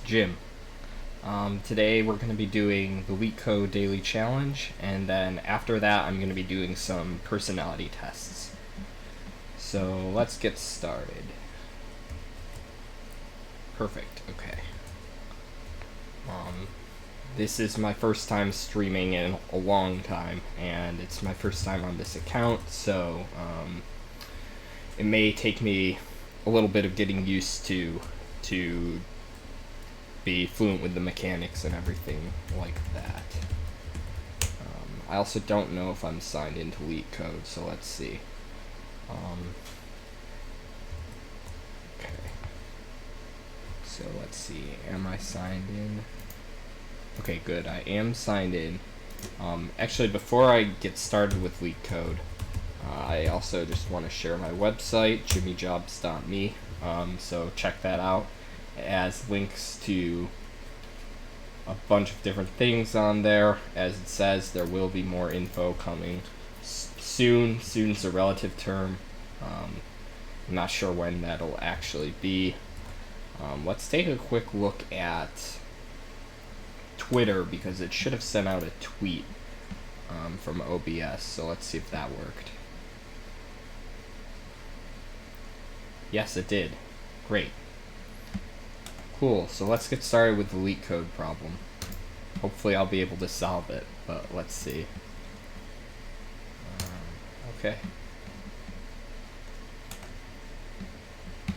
Jim. Today we're going to be doing the LeetCode daily challenge, and then after that I'm going to be doing some personality tests. So let's get started. Perfect, okay. This is my first time streaming in a long time, and it's my first time on this account, so it may take me a little bit of getting used to be fluent with the mechanics and everything like that. I also don't know if I'm signed into LeetCode, so let's see. Okay. So let's see, am I signed in? Okay, good, I am signed in. Actually, before I get started with LeetCode, I also just want to share my website, jimmyjobs.me, so check that out. It has links to a bunch of different things on there. As it says, there will be more info coming soon. Soon's a relative term. I'm not sure when that'll actually be. Let's take a quick look at Twitter, because it should have sent out a tweet from OBS, so let's see if that worked. Yes, it did. Great. Cool, so let's get started with the LeetCode problem. Hopefully I'll be able to solve it, but let's see. Okay.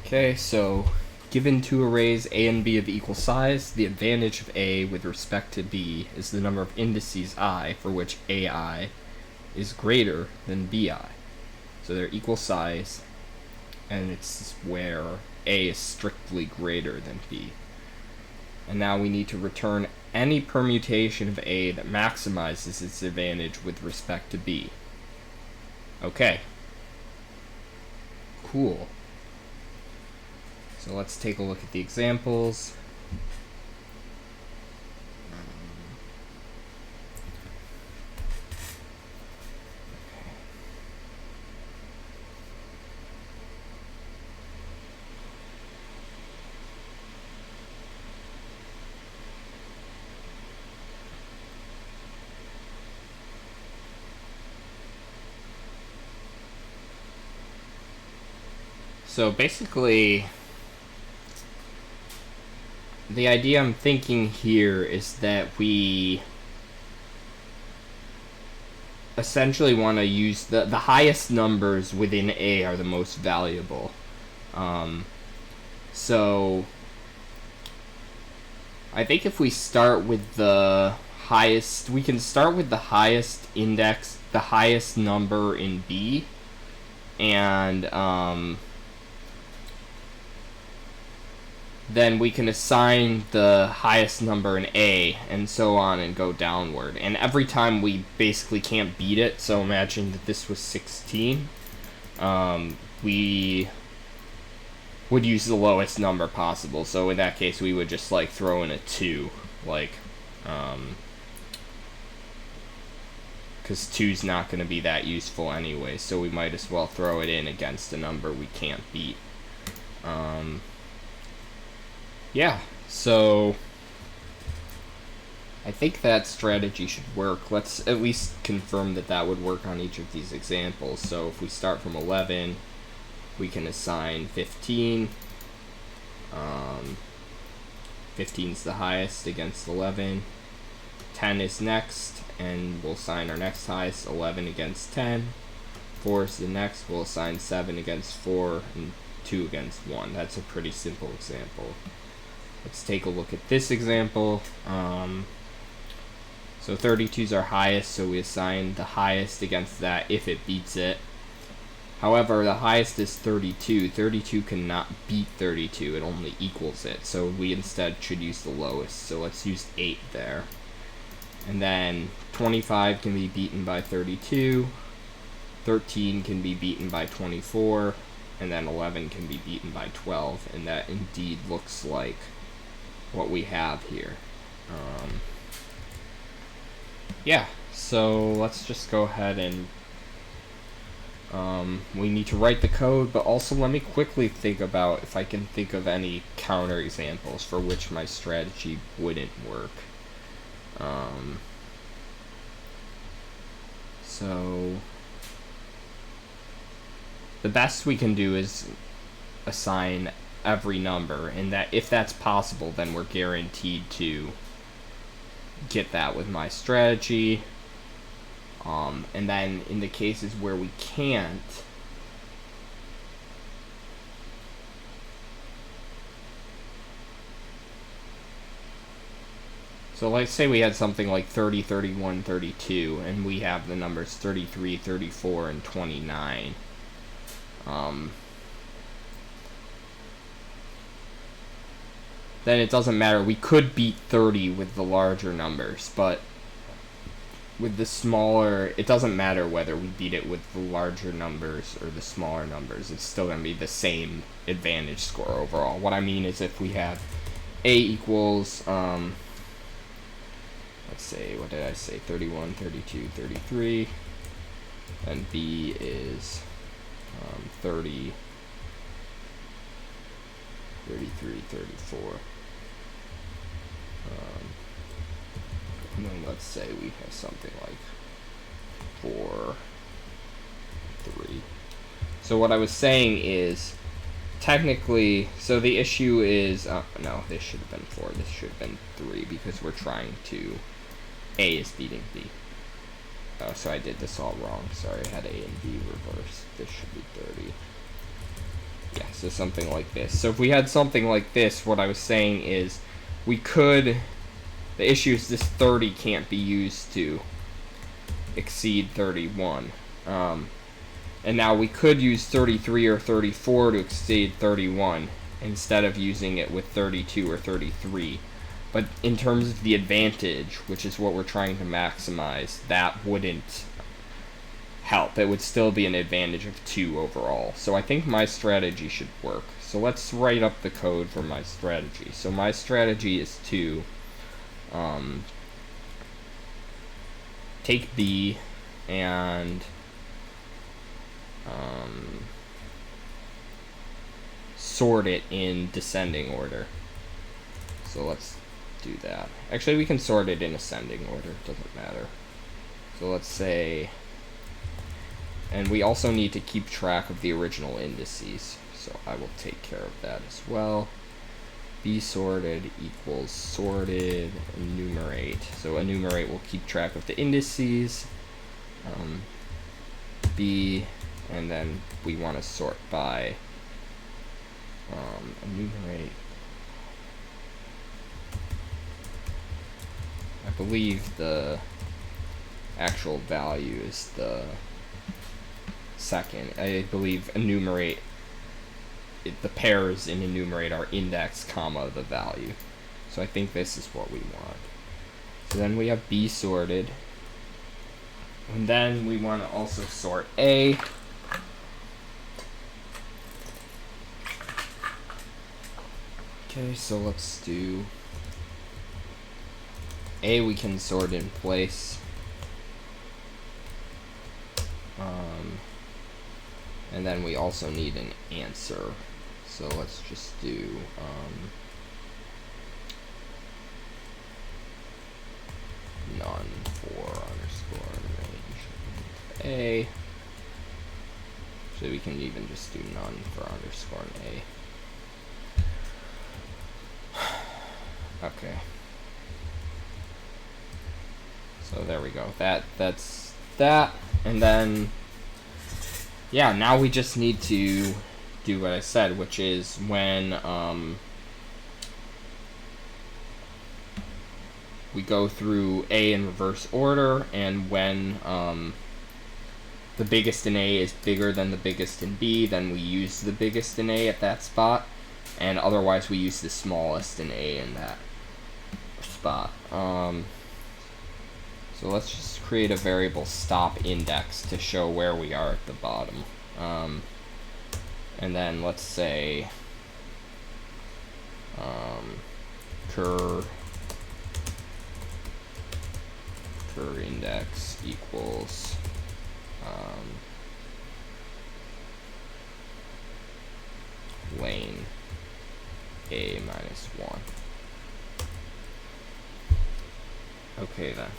Okay, so given two arrays A and B of equal size, the advantage of A with respect to B is the number of indices I for which AI is greater than BI. So they're equal size, and it's where A is strictly greater than B. And now we need to return any permutation of A that maximizes its advantage with respect to B. Okay. Cool. So let's take a look at the examples. So basically, the idea I'm thinking here is that we essentially want to use the highest numbers within A are the most valuable. So I think if we start with the highest, we can start with the highest index, the highest number in B, and then we can assign the highest number in A, and so on, and go downward. And every time we basically can't beat it, so imagine that this was 16, we would use the lowest number possible. So in that case, we would just like throw in a 2, like, because 2's not going to be that useful anyway, so we might as well throw it in against a number we can't beat. Yeah, so I think that strategy should work. Let's at least confirm that that would work on each of these examples. So if we start from 11, we can assign 15. 15's the highest against 11. 10 is next, and we'll assign our next highest, 11 against 10. 4 is the next, we'll assign 7 against 4, and 2 against 1. That's a pretty simple example. Let's take a look at this example. So 32 is our highest, so we assign the highest against that if it beats it. However, the highest is 32. 32 cannot beat 32, it only equals it. So we instead should use the lowest. So let's use 8 there. And then 25 can be beaten by 32. 13 can be beaten by 24. And then 11 can be beaten by 12. And that indeed looks like what we have here. Yeah, so let's just go ahead and We need to write the code, but also let me quickly think about if I can think of any counterexamples for which my strategy wouldn't work. So the best we can do is assign every number, and that if that's possible, then we're guaranteed to get that with my strategy. And then in the cases where we can't, so let's say we had something like 30, 31, 32, and we have the numbers 33, 34, and 29. Then it doesn't matter. We could beat 30 with the larger numbers, but with the smaller, it doesn't matter whether we beat it with the larger numbers or the smaller numbers. It's still going to be the same advantage score overall. What I mean is if we have A equals, let's say, what did I say, 31, 32, 33, and B is 30, 33, 34. And then let's say we have something like 4, 3. So what I was saying is, technically, so the issue is, no, this should have been 4, this should have been 3, because we're trying to, A is beating B. Oh, so I did this all wrong, sorry, I had A and B reversed. This should be 30. Yeah, so something like this. So if we had something like this, what I was saying is, we could, the issue is this 30 can't be used to exceed 31. And now we could use 33 or 34 to exceed 31 instead of using it with 32 or 33. But in terms of the advantage, which is what we're trying to maximize, that wouldn't help. It would still be an advantage of 2 overall. So I think my strategy should work. So let's write up the code for my strategy. So my strategy is to take B and sort it in descending order. So let's do that. Actually, we can sort it in ascending order. It doesn't matter. So let's say, and we also need to keep track of the original indices. So I will take care of that as well. B sorted equals sorted enumerate. So enumerate will keep track of the indices. B, and then we want to sort by enumerate. I believe the actual value is the second. I believe enumerate, the pairs in enumerate are index comma the value. So I think this is what we want. So then we have B sorted. And then we want to also sort A. Okay, so let's do A, we can sort in place. And then we also need an answer. So let's just do none for underscore range A. So we can even just do none for underscore A. Okay. So there we go. That's that. And then, yeah, now we just need to do what I said, which is when we go through A in reverse order, and when the biggest in A is bigger than the biggest in B, then we use the biggest in A at that spot, and otherwise we use the smallest in A in that spot. So let's just create a variable stop index to show where we are at the bottom. And then let's say cur index equals lane a minus 1. Okay then.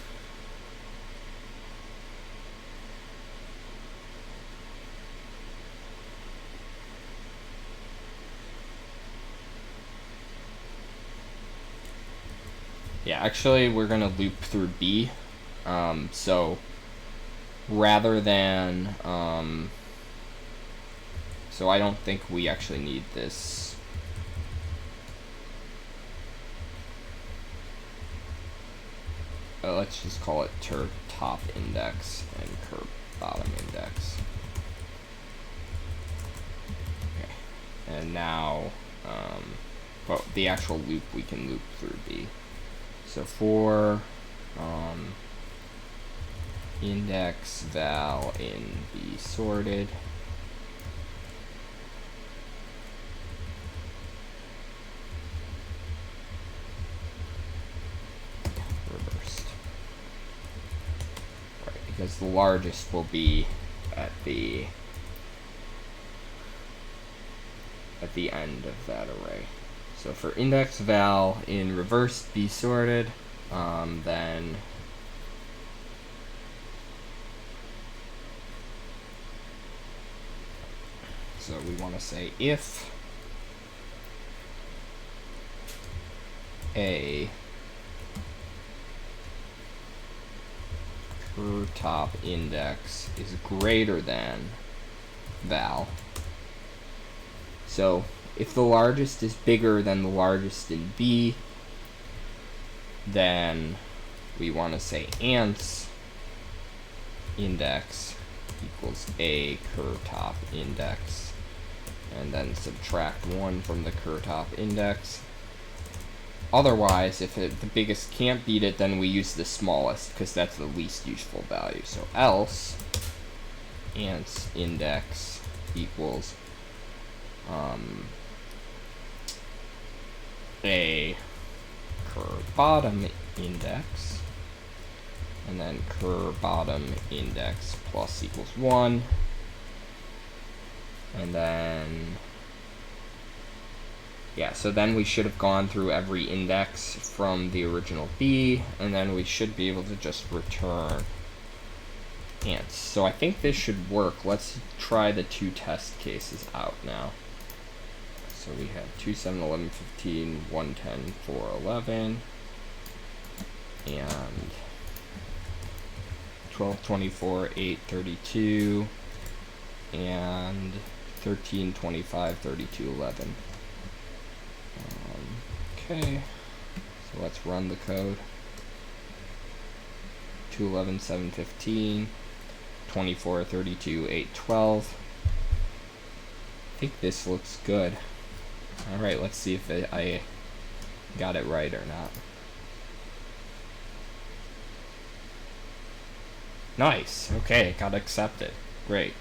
Yeah, actually we're gonna loop through B. So rather than so I don't think we actually need this. Let's just call it top index and curve bottom index. Okay, and now, well, the actual loop we can loop through B. So for index val in B sorted, reversed, right? Because the largest will be at the end of that array. So for index val in reversed B sorted, then so we want to say if a curve top index is greater than val. So if the largest is bigger than the largest in B, then we want to say ants index equals a curve top index, and then subtract 1 from the curve top index. Otherwise, if the biggest can't beat it, then we use the smallest, because that's the least useful value. So else ants index equals a curve bottom index, and then curve bottom index plus equals 1, and then yeah, so then we should have gone through every index from the original B, and then we should be able to just return ants. So I think this should work. Let's try the 2 test cases out now. So we have 2, 7, 11, 15, 1, 10, 4, 11, and 12, 24, 8, 32, and 13, 25, 32, 11. Okay, so let's run the code. 2, 11, 7, 15, 24, 32, 8, 12. I think this looks good. Alright, let's see if I got it right or not. Nice, okay, it got accepted. Great.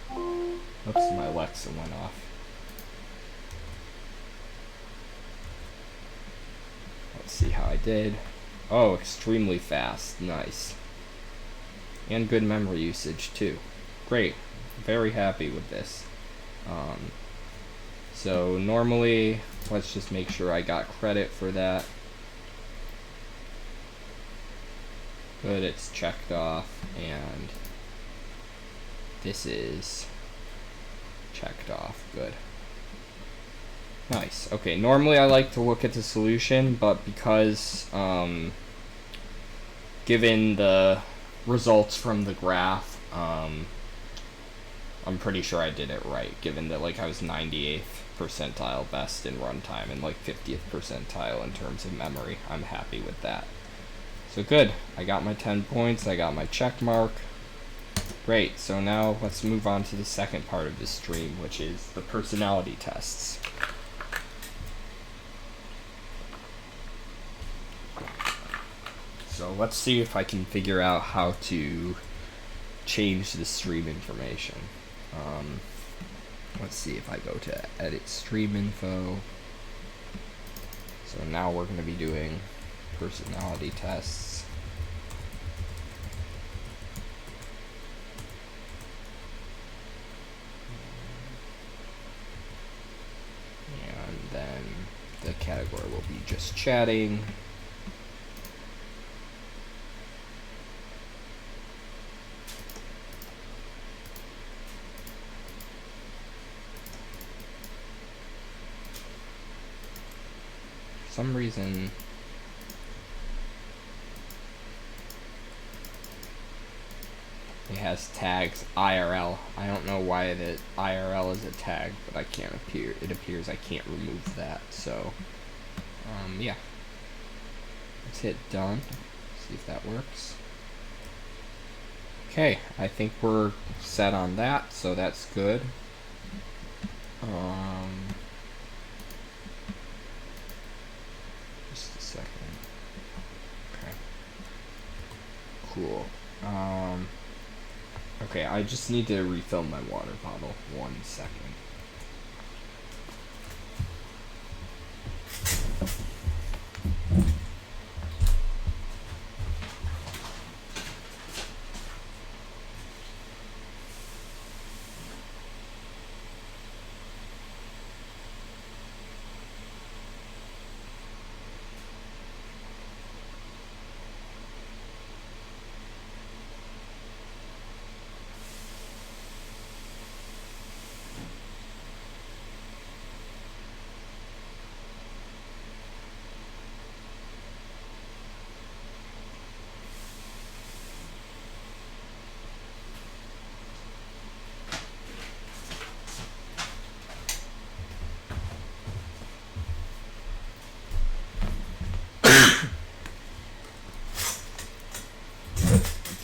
Oops, my Alexa went off. Let's see how I did. Oh, extremely fast, nice. And good memory usage too. Great, very happy with this. So normally, let's just make sure I got credit for that. Good, it's checked off, and this is checked off. Good. Nice. Okay, normally I like to look at the solution, but because given the results from the graph, I'm pretty sure I did it right, given that like I was 98th percentile best in runtime and like 50th percentile in terms of memory. I'm happy with that. So good, I got my 10 points, I got my check mark. Great, so now let's move on to the second part of this stream, which is the personality tests. So let's see if I can figure out how to change the stream information. Let's see if I go to edit stream info. So now we're going to be doing personality tests. Yeah, just chatting. For some reason, it has tags IRL. I don't know why the IRL is a tag, but I can't appear. It appears I can't remove that. So, yeah. Let's hit done. See if that works. Okay, I think we're set on that, so that's good. Just a second. Okay. Cool. Okay, I just need to refill my water bottle. 1 second.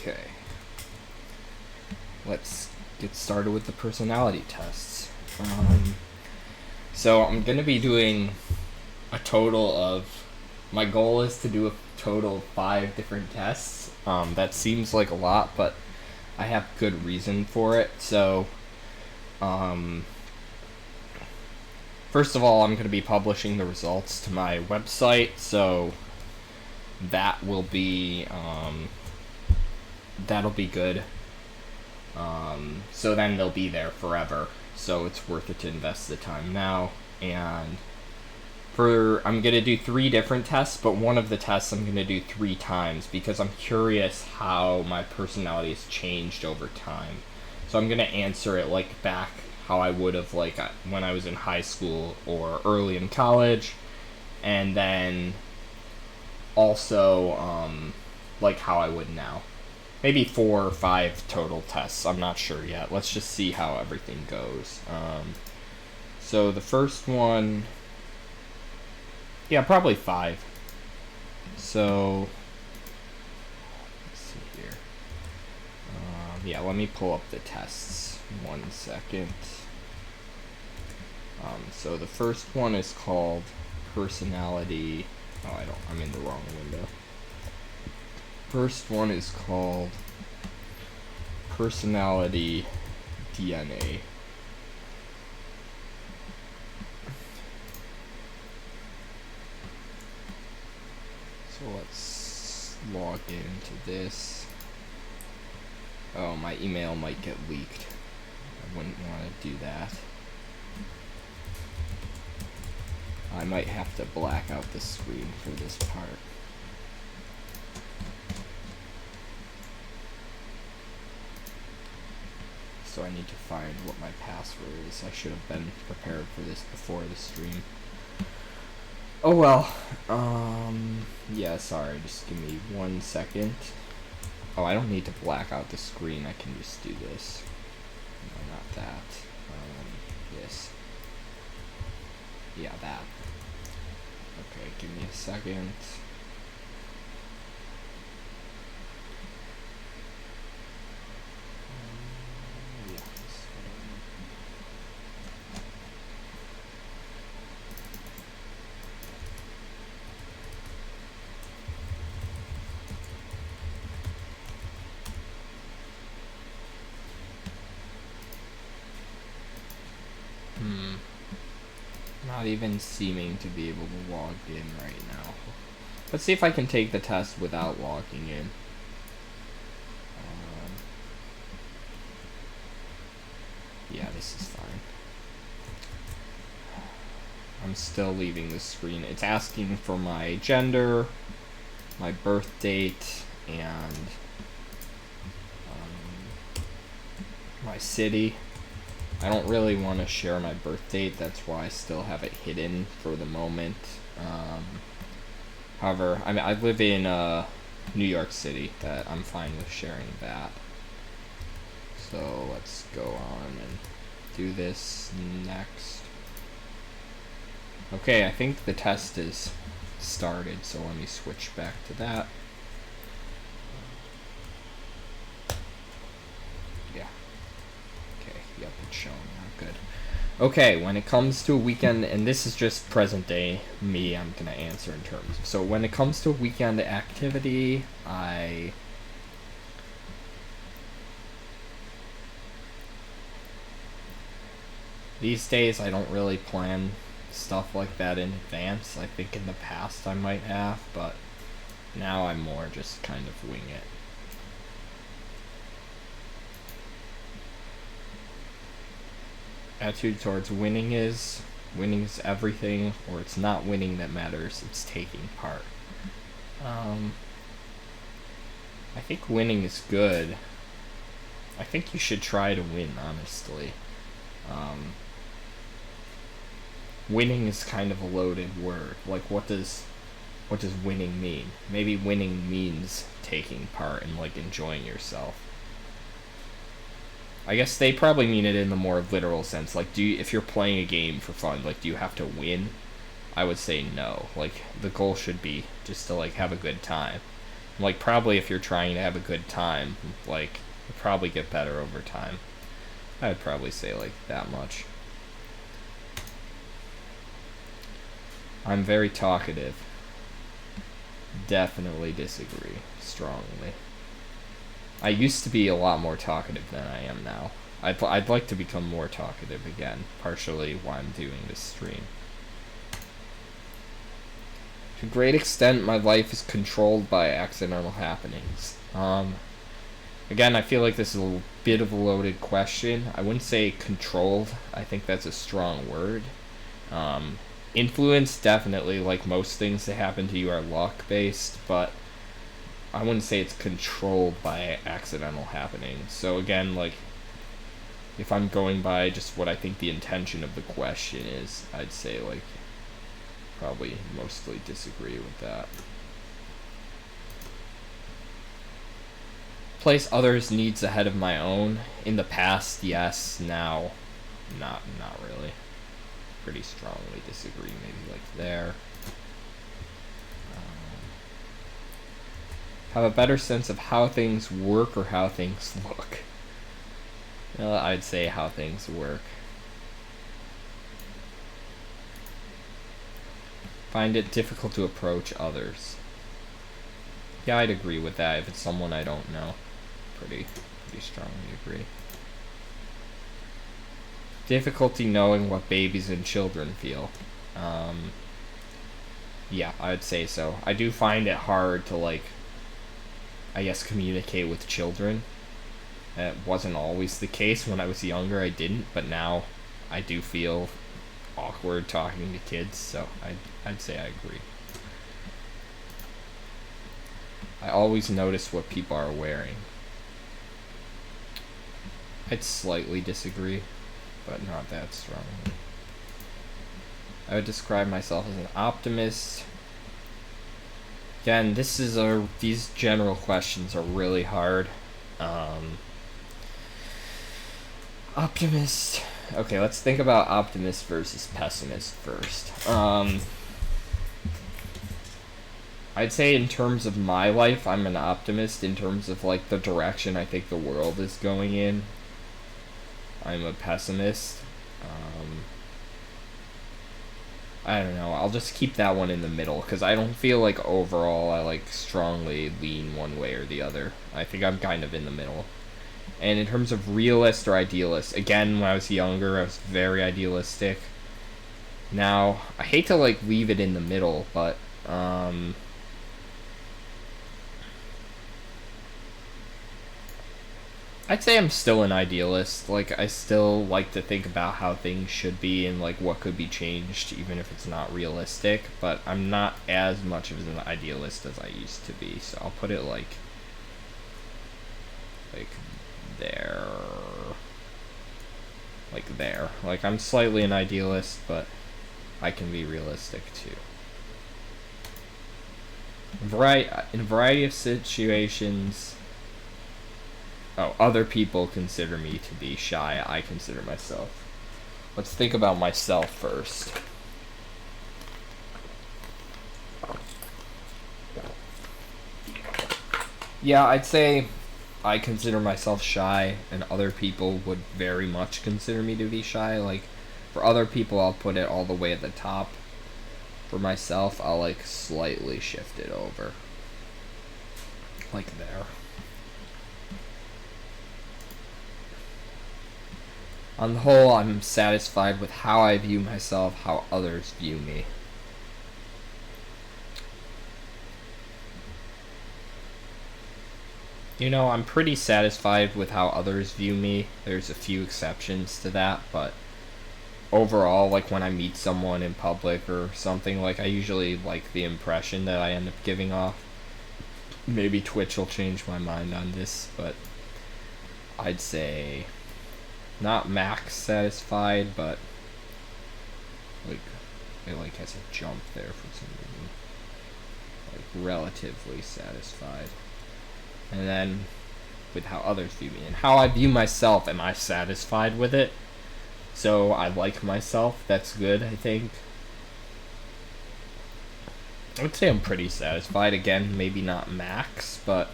Okay. Let's get started with the personality tests. So I'm going to be doing a total of, my goal is to do a total of 5 different tests. That seems like a lot, but I have good reason for it. So, first of all, I'm going to be publishing the results to my website, so that will be, that'll be good. So then they'll be there forever. So it's worth it to invest the time now. And I'm going to do 3 different tests, but one of the tests I'm going to do 3 times because I'm curious how my personality has changed over time. So I'm going to answer it like back how I would have like when I was in high school or early in college, and then also like how I would now. Maybe 4 or 5 total tests. I'm not sure yet. Let's just see how everything goes. So the first one, yeah, probably 5. So let's see here. Yeah, let me pull up the tests. 1 second. So the first one is called personality. Oh, I'm in the wrong window. First one is called personality DNA. So let's log into this. Oh, my email might get leaked. I wouldn't want to do that. I might have to black out the screen for this part. So I need to find what my password is. I should have been prepared for this before the stream. Oh well. Yeah, sorry, just give me 1 second. Oh, I don't need to black out the screen, I can just do this. No, not that. This. Yeah, that. Okay, give me a second. Not even seeming to be able to log in right now. Let's see if I can take the test without logging in. Yeah, this is fine. I'm still leaving the screen. It's asking for my gender, my birth date, and my city. I don't really want to share my birth date, that's why I still have it hidden for the moment. However, I mean, I live in New York City, that I'm fine with sharing that. So let's go on and do this next. Okay, I think the test is started, so let me switch back to that. Yeah. Okay, yep, it's showing now. Good. Okay, when it comes to a weekend, and this is just present day me, I'm gonna answer in terms. So when it comes to a weekend activity, these days I don't really plan stuff like that in advance. I think in the past I might have, but now I'm more just kind of wing it. Attitude towards winning is everything, or it's not winning that matters, it's taking part. I think winning is good. I think you should try to win, honestly. Winning is kind of a loaded word. Like, what does winning mean? Maybe winning means taking part and, like, enjoying yourself. I guess they probably mean it in the more literal sense. Like, if you're playing a game for fun, like, do you have to win? I would say no. Like, the goal should be just to, like, have a good time. Like, probably if you're trying to have a good time, like, you'll probably get better over time. I'd probably say, like, that much. I'm very talkative. Definitely disagree strongly. I used to be a lot more talkative than I am now. I'd like to become more talkative again, partially why I'm doing this stream. To a great extent, my life is controlled by accidental happenings. Again, I feel like this is a bit of a loaded question. I wouldn't say controlled. I think that's a strong word. Influence, definitely, like most things that happen to you are luck-based, but I wouldn't say it's controlled by accidental happenings. So again, like, if I'm going by just what I think the intention of the question is, I'd say, like, probably mostly disagree with that. Place others' needs ahead of my own. In the past, yes. Now, not really. Pretty strongly disagree, maybe like there. Have a better sense of how things work or how things look. I'd say how things work. Find it difficult to approach others. Yeah, I'd agree with that if it's someone I don't know. Pretty strongly agree. Difficulty knowing what babies and children feel. Yeah, I'd say so. I do find it hard to, like, I guess, communicate with children. That wasn't always the case. When I was younger, I didn't, but now I do feel awkward talking to kids, so I'd say I agree. I always notice what people are wearing. I'd slightly disagree, but not that strongly. I would describe myself as an optimist. Again, these general questions are really hard. Optimist. Okay, let's think about optimist versus pessimist first. I'd say in terms of my life, I'm an optimist. In terms of, like, the direction I think the world is going in, I'm a pessimist. I don't know. I'll just keep that one in the middle, because I don't feel like overall I, like, strongly lean one way or the other. I think I'm kind of in the middle. And in terms of realist or idealist, again, when I was younger, I was very idealistic. Now, I hate to, like, leave it in the middle, but, I'd say I'm still an idealist. Like, I still like to think about how things should be and, like, what could be changed, even if it's not realistic. But I'm not as much of an idealist as I used to be. So I'll put it, like there. Like, there. Like, I'm slightly an idealist, but I can be realistic, too. In a variety of situations... Oh, other people consider me to be shy. I consider myself. Let's think about myself first. Yeah, I'd say I consider myself shy, and other people would very much consider me to be shy. Like, for other people, I'll put it all the way at the top. For myself, I'll, like, slightly shift it over. Like there. On the whole, I'm satisfied with how I view myself, how others view me. You know, I'm pretty satisfied with how others view me. There's a few exceptions to that, but overall, like when I meet someone in public or something, like I usually like the impression that I end up giving off. Maybe Twitch will change my mind on this, but I'd say not max satisfied, but like it like has a jump there for some reason. Like relatively satisfied. And then with how others view me and how I view myself, am I satisfied with it? So I like myself, that's good, I think. I would say I'm pretty satisfied. Again, maybe not max, but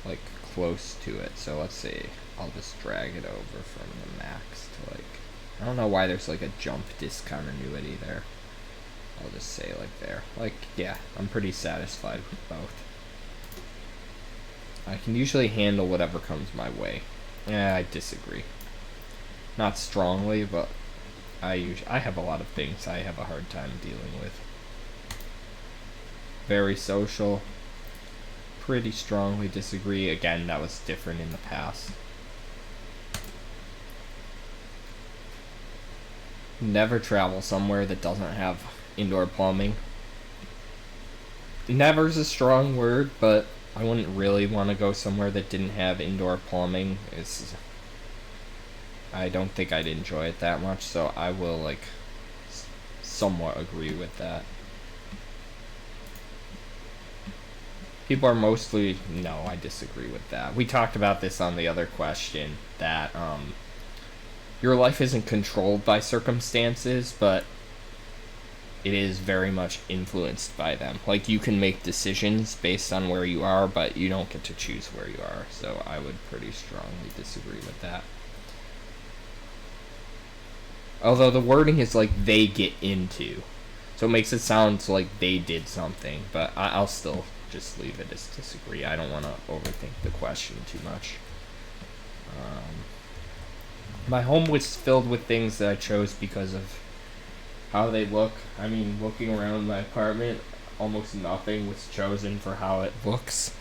like close to it. So let's see. I'll just drag it over from the max to like, I don't know why there's like a jump discontinuity there. I'll just say like there. Like, yeah, I'm pretty satisfied with both. I can usually handle whatever comes my way. I disagree. Not strongly, but I have a lot of things I have a hard time dealing with. Very social. Pretty strongly disagree. Again, that was different in the past. Never travel somewhere that doesn't have indoor plumbing. Never's a strong word, but I wouldn't really want to go somewhere that didn't have indoor plumbing. I don't think I'd enjoy it that much, so I will like somewhat agree with that. People are mostly... No, I disagree with that. We talked about this on the other question, that your life isn't controlled by circumstances, but it is very much influenced by them. Like, you can make decisions based on where you are, but you don't get to choose where you are. So I would pretty strongly disagree with that. Although the wording is like, they get into. So it makes it sound like they did something, but I'll still just leave it as disagree. I don't want to overthink the question too much. My home was filled with things that I chose because of how they look. I mean, looking around my apartment, almost nothing was chosen for how it looks.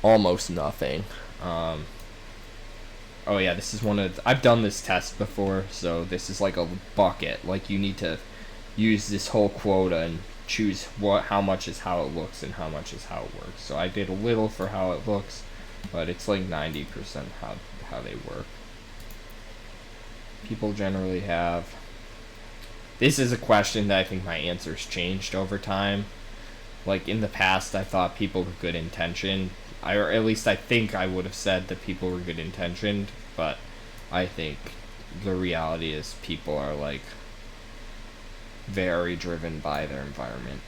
Almost nothing. Oh yeah, this is one of... I've done this test before, so this is like a bucket. Like, you need to use this whole quota and choose how much is how it looks and how much is how it works. So I did a little for how it looks, but it's like 90% how they work. People generally have... This is a question that I think my answer's changed over time. Like, in the past, I thought people were good intentioned. Or at least I think I would have said that people were good intentioned, but I think the reality is people are, like, very driven by their environment.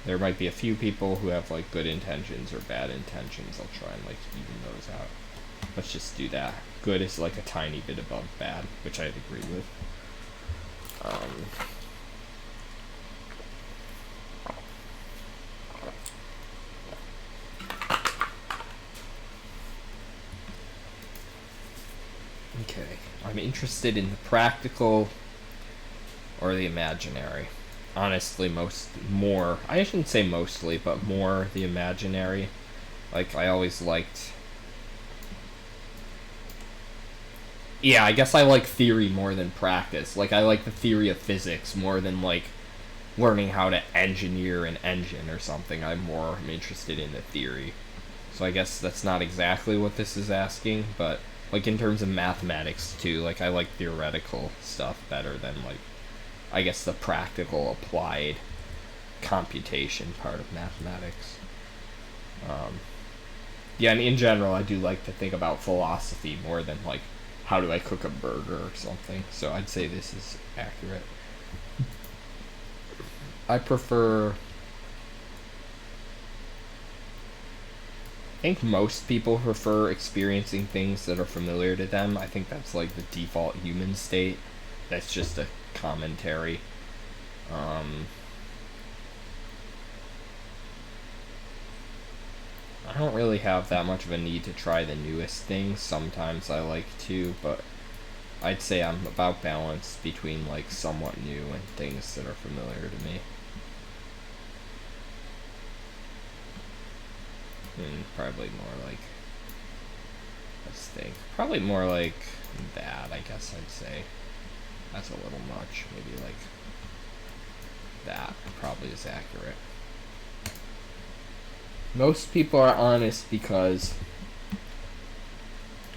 There might be a few people who have, like, good intentions or bad intentions. I'll try and, like, even those out. Let's just do that. Good is, like, a tiny bit above bad, which I'd agree with. Okay, I'm interested in the practical or the imaginary. Honestly, I shouldn't say mostly, but more the imaginary. Like, I always liked... Yeah, I guess I like theory more than practice. Like, I like the theory of physics more than, like, learning how to engineer an engine or something. I'm more interested in the theory. So I guess that's not exactly what this is asking, but, like, in terms of mathematics, too, like, I like theoretical stuff better than, like, I guess the practical applied computation part of mathematics. Yeah, and in general, I do like to think about philosophy more than, like, how do I cook a burger or something. So I'd say this is accurate. I think most people prefer experiencing things that are familiar to them. I think that's like the default human state. That's just a commentary. I don't really have that much of a need to try the newest things. Sometimes I like to, but I'd say I'm about balanced between like somewhat new and things that are familiar to me. Probably more like, let's think, probably more like that, I guess I'd say. That's a little much. Maybe like that probably is accurate. Most people are honest because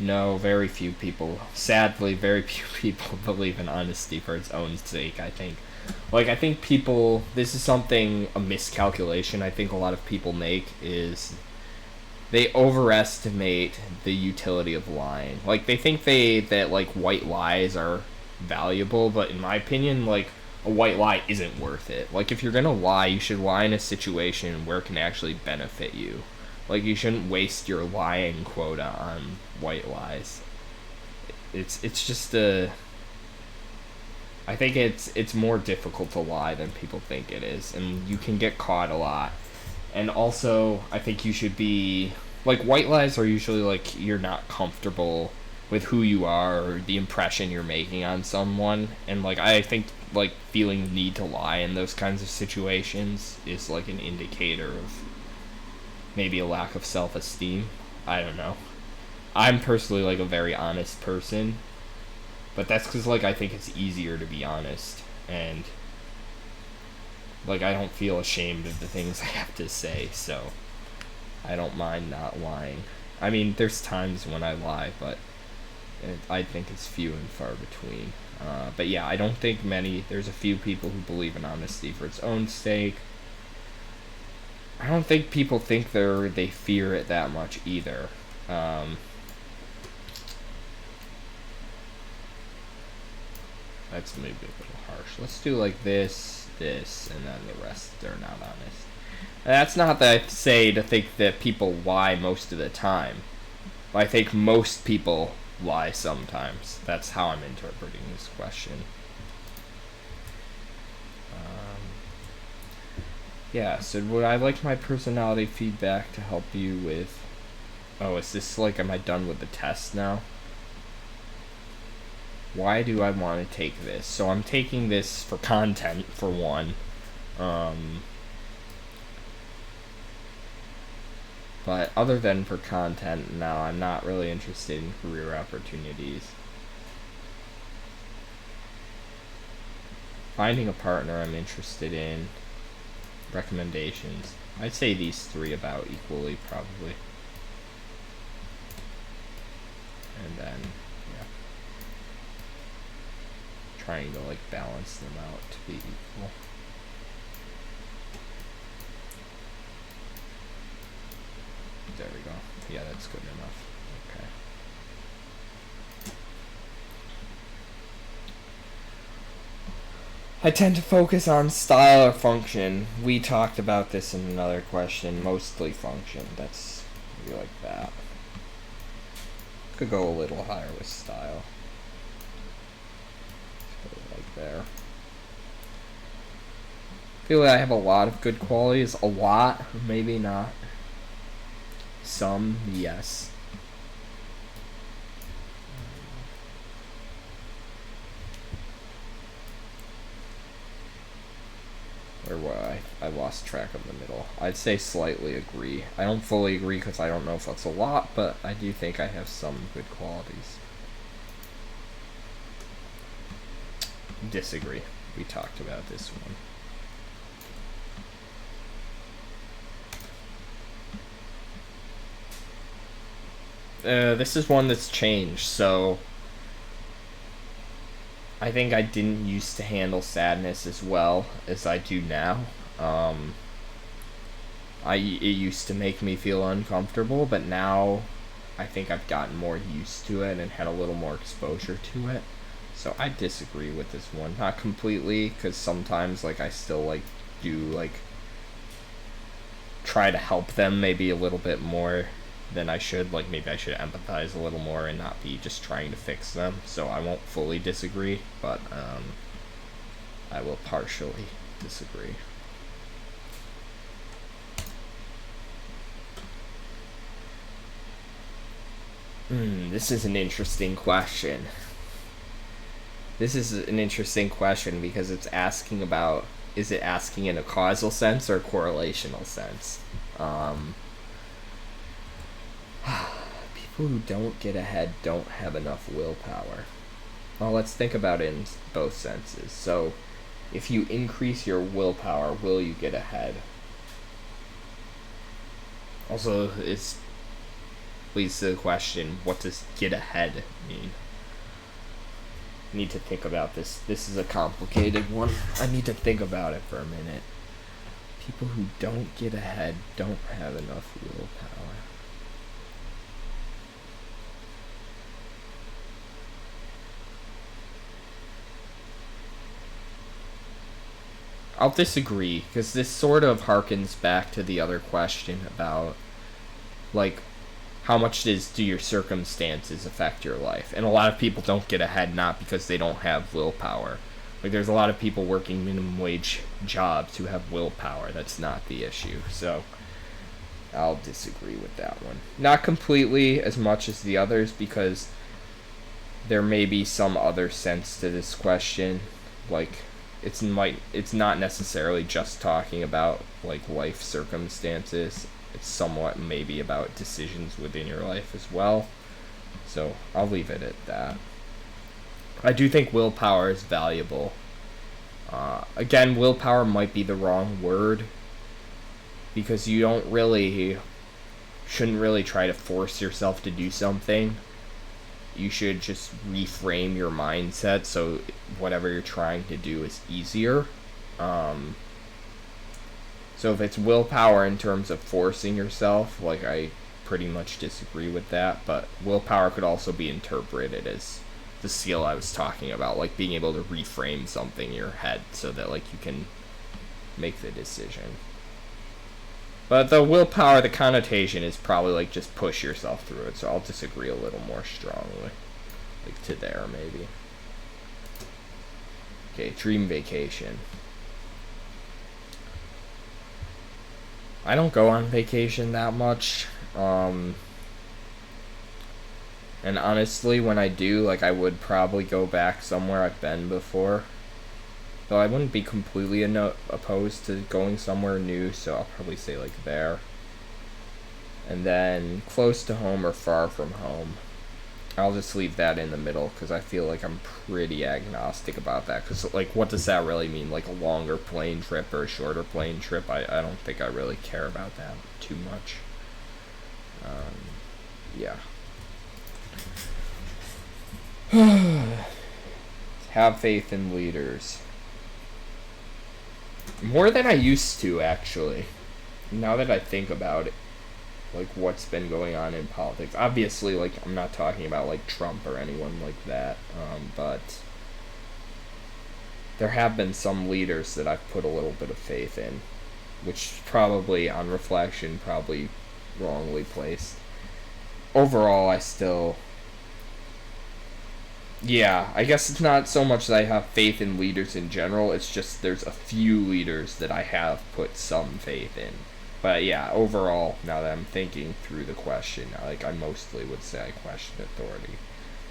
no, very few people, sadly, very few people believe in honesty for its own sake, I think. Like, I think people, this is something, a miscalculation I think a lot of people make is they overestimate the utility of lying. Like, they think that like white lies are valuable, but in my opinion, like, a white lie isn't worth it. Like, if you're gonna lie, you should lie in a situation where it can actually benefit you. Like, you shouldn't waste your lying quota on white lies. It's just a... I think it's more difficult to lie than people think it is, and you can get caught a lot. And also, I think you should be... Like, white lies are usually, like, you're not comfortable with who you are or the impression you're making on someone. And, like, I think, like, feeling the need to lie in those kinds of situations is, like, an indicator of maybe a lack of self-esteem. I don't know. I'm personally, like, a very honest person. But that's because, like, I think it's easier to be honest. And... like, I don't feel ashamed of the things I have to say, so I don't mind not lying. I mean, there's times when I lie, but I think it's few and far between. But yeah, I don't think there's a few people who believe in honesty for its own sake. I don't think people think they fear it that much either. That's maybe a little harsh. Let's do like this, and then the rest they're not honest. That's not that I say to think that people lie most of the time. I think most people lie sometimes. That's how I'm interpreting this question. Yeah, so would I like my personality feedback to help you with... Oh, is this like, am I done with the test now? Why do I want to take this? So I'm taking this for content, for one. But other than for content, no, I'm not really interested in career opportunities. Finding a partner I'm interested in. Recommendations. I'd say these three about equally, probably. And then, yeah. Trying to, like, balance them out to be equal. There we go. Yeah, that's good enough. Okay. I tend to focus on style or function. We talked about this in another question. Mostly function. That's maybe like that. Could go a little higher with style. Let's go like there. I feel like I have a lot of good qualities. A lot, maybe not. Some, yes. Where what I lost track of the middle. I'd say slightly agree. I don't fully agree because I don't know if that's a lot, but I do think I have some good qualities. Disagree. We talked about this one. This is one that's changed, so I think I didn't used to handle sadness as well as I do now. It used to make me feel uncomfortable, but now I think I've gotten more used to it and had a little more exposure to it. So I disagree with this one. Not completely, because sometimes like I still like do like try to help them maybe a little bit more than I should. Like maybe I should empathize a little more and not be just trying to fix them. So I won't fully disagree, but I will partially disagree. This is an interesting question. This is an interesting question because it's asking about, is it asking in a causal sense or a correlational sense? People who don't get ahead don't have enough willpower. Well, let's think about it in both senses. So, if you increase your willpower, will you get ahead? Also, it leads to the question, what does get ahead mean? I need to think about this. This is a complicated one. I need to think about it for a minute. People who don't get ahead don't have enough willpower. I'll disagree, because this sort of harkens back to the other question about, like, how much do your circumstances affect your life? And a lot of people don't get ahead not because they don't have willpower. Like, there's a lot of people working minimum wage jobs who have willpower. That's not the issue. So, I'll disagree with that one. Not completely as much as the others, because there may be some other sense to this question. Like, it's not necessarily just talking about, like, life circumstances. It's somewhat maybe about decisions within your life as well. So I'll leave it at that. I do think willpower is valuable. Again, willpower might be the wrong word, because you shouldn't really try to force yourself to do something. You should just reframe your mindset so whatever you're trying to do is easier. So if it's willpower in terms of forcing yourself, like, I pretty much disagree with that, but willpower could also be interpreted as the skill I was talking about, like being able to reframe something in your head so that, like, you can make the decision. But the willpower, the connotation is probably, like, just push yourself through it, so I'll disagree a little more strongly. Like, to there, maybe. Okay, dream vacation. I don't go on vacation that much. And honestly, when I do, like, I would probably go back somewhere I've been before. Though I wouldn't be completely opposed to going somewhere new, so I'll probably say, like, there. And then close to home or far from home. I'll just leave that in the middle, because I feel like I'm pretty agnostic about that. Because, like, what does that really mean? Like, a longer plane trip or a shorter plane trip? I don't think I really care about that too much. Yeah. Have faith in leaders. More than I used to, actually. Now that I think about it. Like, what's been going on in politics. Obviously, like, I'm not talking about, like, Trump or anyone like that, but there have been some leaders that I've put a little bit of faith in, which probably, on reflection, probably wrongly placed. Overall, I still... Yeah, I guess it's not so much that I have faith in leaders in general, it's just there's a few leaders that I have put some faith in. But yeah, overall, now that I'm thinking through the question, like, I mostly would say I question authority.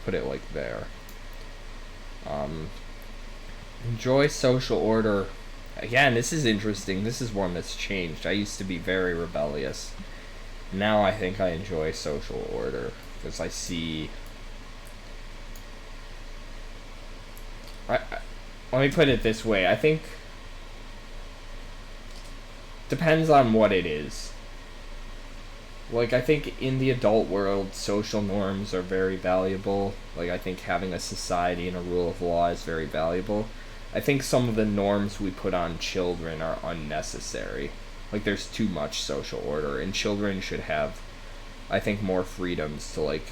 Put it like there. Enjoy social order. Again, this is interesting. This is one that's changed. I used to be very rebellious. Now I think I enjoy social order because I see. Let me put it this way. I think depends on what it is. Like, I think in the adult world, social norms are very valuable. Like, I think having a society and a rule of law is very valuable. I think some of the norms we put on children are unnecessary. Like, there's too much social order, and children should have, I think, more freedoms to, like,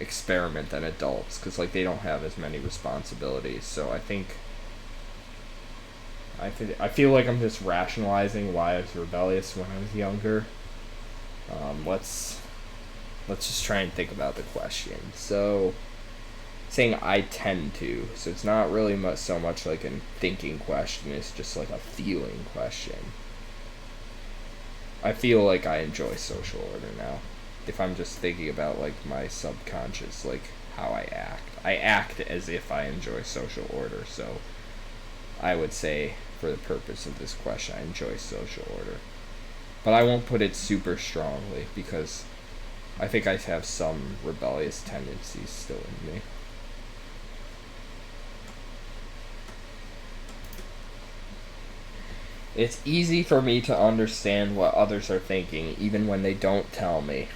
experiment than adults, because, like, they don't have as many responsibilities. So I feel like I'm just rationalizing why I was rebellious when I was younger. Let's just try and think about the question. So, saying I tend to, so it's not really so much like a thinking question, it's just like a feeling question. I feel like I enjoy social order now. If I'm just thinking about like my subconscious, like how I act as if I enjoy social order. So I would say, for the purpose of this question, I enjoy social order. But I won't put it super strongly because I think I have some rebellious tendencies still in me. It's easy for me to understand what others are thinking, even when they don't tell me.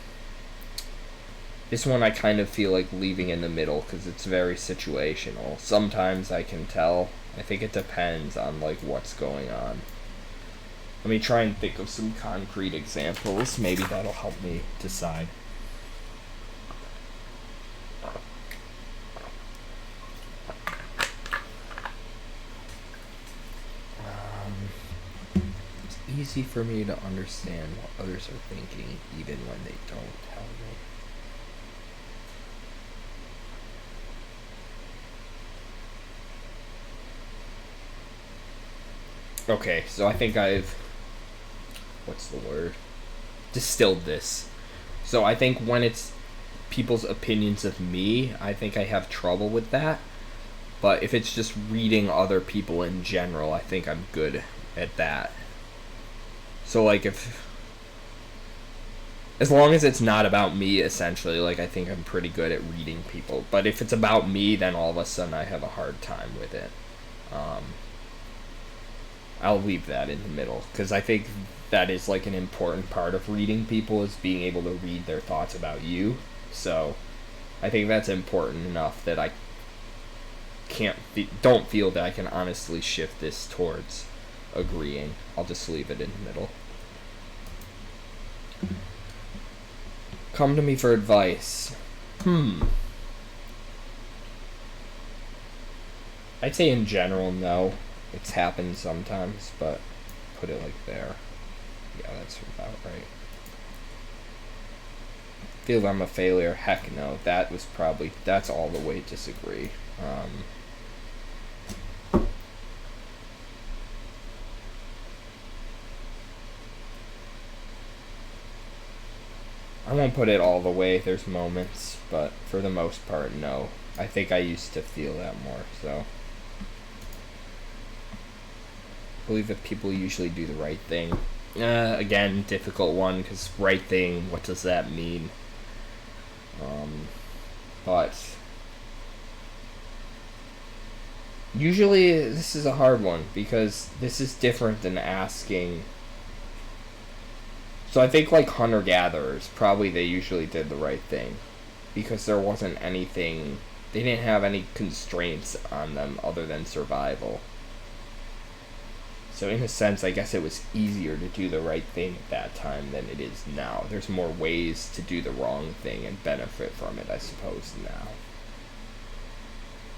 This one I kind of feel like leaving in the middle because it's very situational. Sometimes I can tell. I think it depends on like what's going on. Let me try and think of some concrete examples. Maybe that'll help me decide. It's easy for me to understand what others are thinking, even when they don't tell me. Okay, so I think I've distilled this. So I think when it's people's opinions of me, I think I have trouble with that. But if it's just reading other people in general, I think I'm good at that. So like as long as it's not about me, essentially, like I think I'm pretty good at reading people. But if it's about me, then all of a sudden I have a hard time with it. I'll leave that in the middle because I think that is like an important part of reading people is being able to read their thoughts about you. So I think that's important enough that I don't feel that I can honestly shift this towards agreeing. I'll just leave it in the middle. Come to me for advice. I'd say in general, no. It's happened sometimes, but put it like there. Yeah, that's about right. Feel I'm a failure? Heck no. That's all the way disagree. I won't put it all the way. There's moments, but for the most part, no. I think I used to feel that more, so. I believe that people usually do the right thing. Again, difficult one, because right thing, what does that mean? But usually this is a hard one, because this is different than asking. So I think like hunter-gatherers, probably they usually did the right thing, because there wasn't anything, they didn't have any constraints on them other than survival. So in a sense, I guess it was easier to do the right thing at that time than it is now. There's more ways to do the wrong thing and benefit from it, I suppose, now.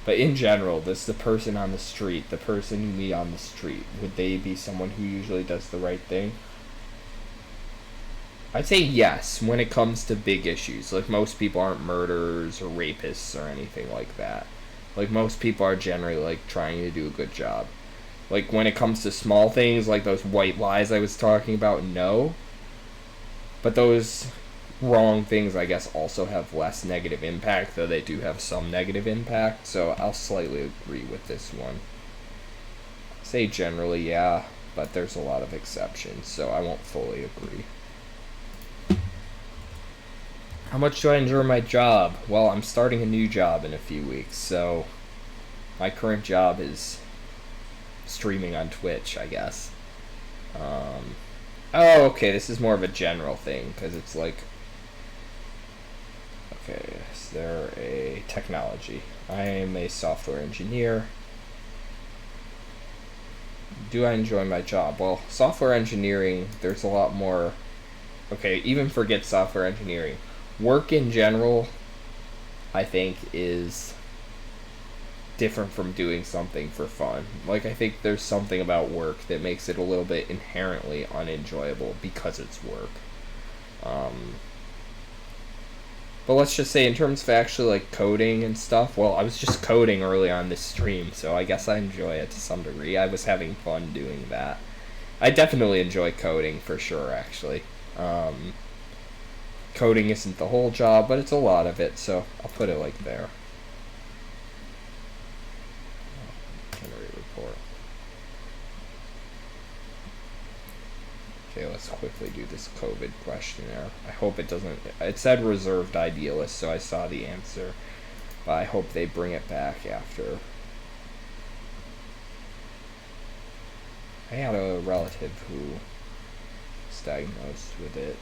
But in general, the person on the street, the person you meet on the street, would they be someone who usually does the right thing? I'd say yes, when it comes to big issues. Like, most people aren't murderers or rapists or anything like that. Like, most people are generally, like, trying to do a good job. Like, when it comes to small things, like those white lies I was talking about, no. But those wrong things, I guess, also have less negative impact, though they do have some negative impact, so I'll slightly agree with this one. Say generally, yeah, but there's a lot of exceptions, so I won't fully agree. How much do I enjoy my job? Well, I'm starting a new job in a few weeks, so my current job is streaming on Twitch, I guess. Oh, okay, this is more of a general thing, because it's like, okay, is there a technology? I am a software engineer. Do I enjoy my job? Well, software engineering, there's a lot more. Okay, even forget software engineering. Work in general, I think, is different from doing something for fun. Like, I think there's something about work that makes it a little bit inherently unenjoyable because it's work. But let's just say in terms of actually like coding and stuff, well, I was just coding early on this stream, so I guess I enjoy it to some degree. I was having fun doing that. I definitely enjoy coding for sure, actually. Coding isn't the whole job, but it's a lot of it, so I'll put it like there. Generate report. Okay, let's quickly do this COVID questionnaire. I hope it doesn't. It said reserved idealist, so I saw the answer. But I hope they bring it back after. I had a relative who was diagnosed with it.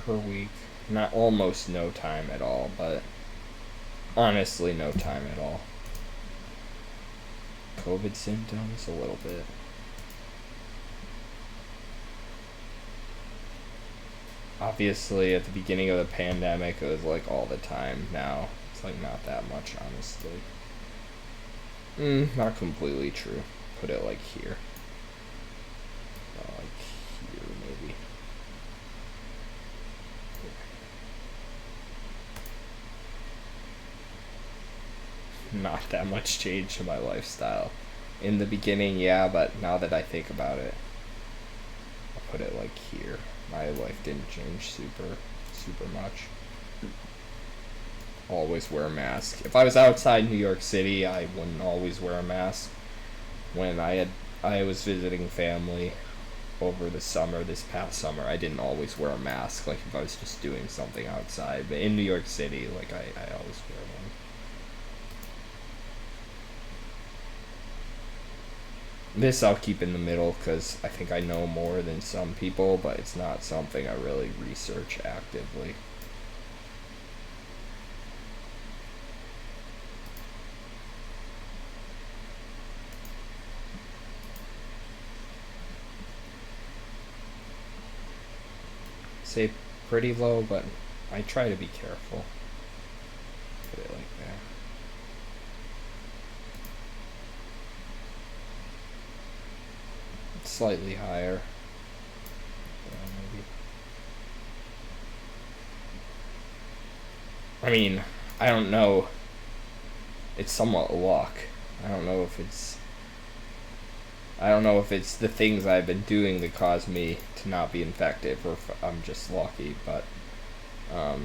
Per week. Not almost no time at all, but honestly no time at all. COVID symptoms, a little bit. Obviously, at the beginning of the pandemic, it was like all the time. Now, it's like not that much, honestly. Not completely true. Put it like here. Like here, maybe. Not that much change to my lifestyle. In the beginning, yeah, but now that I think about it, I'll put it like here. My life didn't change super much. Always wear a mask. If I was outside New York City, I wouldn't always wear a mask. When I was visiting family over the summer, this past summer, I didn't always wear a mask, like if I was just doing something outside. But in New York City, like I always wear one. This I'll keep in the middle because I think I know more than some people, but it's not something I really research actively. Say pretty low, but I try to be careful. Put it like that. Slightly higher. Maybe. I mean, I don't know. It's somewhat luck. I don't know if it's the things I've been doing that cause me to not be infected, or if I'm just lucky, but I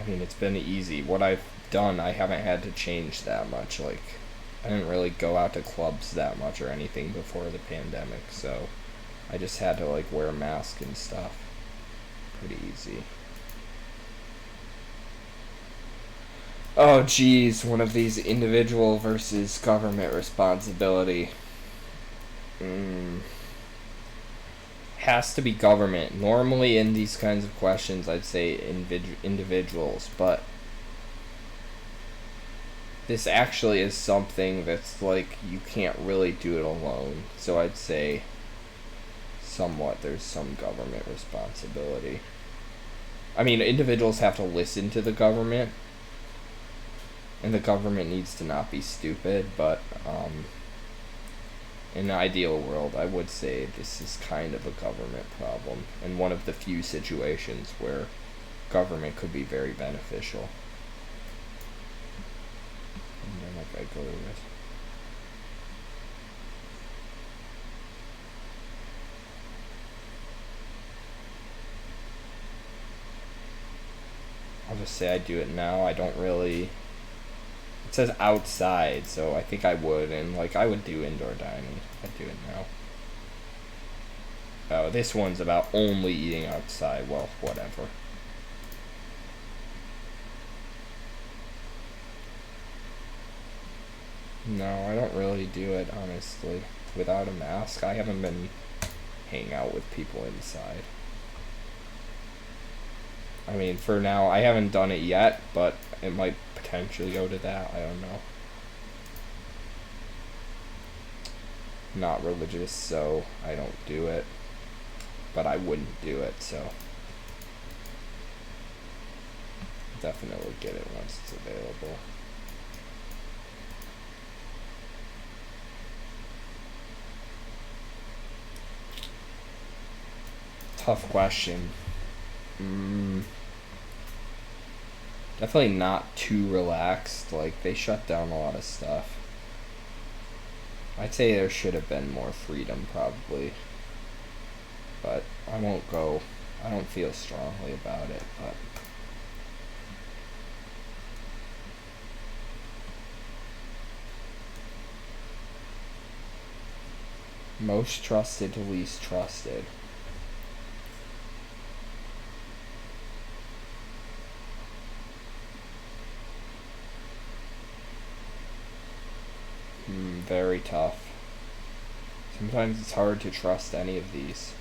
mean, it's been easy. What I've done, I haven't had to change that much. Like, I didn't really go out to clubs that much or anything before the pandemic, so I just had to like wear a mask and stuff. Pretty easy. Oh geez, one of these individual versus government responsibility. Has to be government. Normally in these kinds of questions I'd say individuals, but this actually is something that's like you can't really do it alone. So I'd say somewhat there's some government responsibility. I mean, individuals have to listen to the government, and the government needs to not be stupid, but in an ideal world, I would say this is kind of a government problem, and one of the few situations where government could be very beneficial. And then like I go to this. I'll just say I do it now. I don't really. It says outside, so I think I would, and like I would do indoor dining. I'd do it now. Oh, this one's about only eating outside. Well, whatever. No, I don't really do it, honestly. Without a mask, I haven't been hanging out with people inside. I mean, for now, I haven't done it yet, but it might potentially go to that. I don't know. I'm not religious, so I don't do it. But I wouldn't do it, so definitely get it once it's available. Tough question. Definitely not too relaxed. Like, they shut down a lot of stuff. I'd say there should have been more freedom, probably. But I won't go. I don't feel strongly about it, but most trusted to least trusted. Very tough. Sometimes it's hard to trust any of these.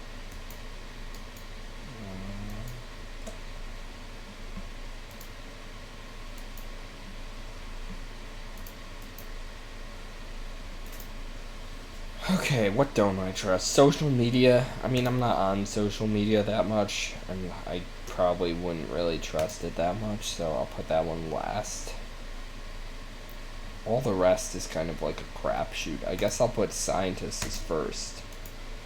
Okay, what don't I trust? Social media. I mean, I'm not on social media that much, and I probably wouldn't really trust it that much, so I'll put that one last. All the rest is kind of like a crapshoot. I guess I'll put scientists as first.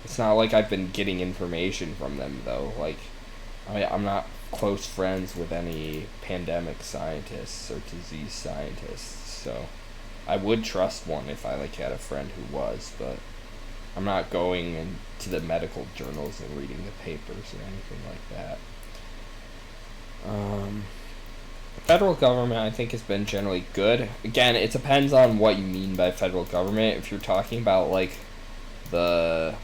It's not like I've been getting information from them, though. Like, I'm not close friends with any pandemic scientists or disease scientists, so I would trust one if I like had a friend who was, but I'm not going into the medical journals and reading the papers or anything like that. Federal government, I think, has been generally good. Again, it depends on what you mean by federal government. If you're talking about, like, the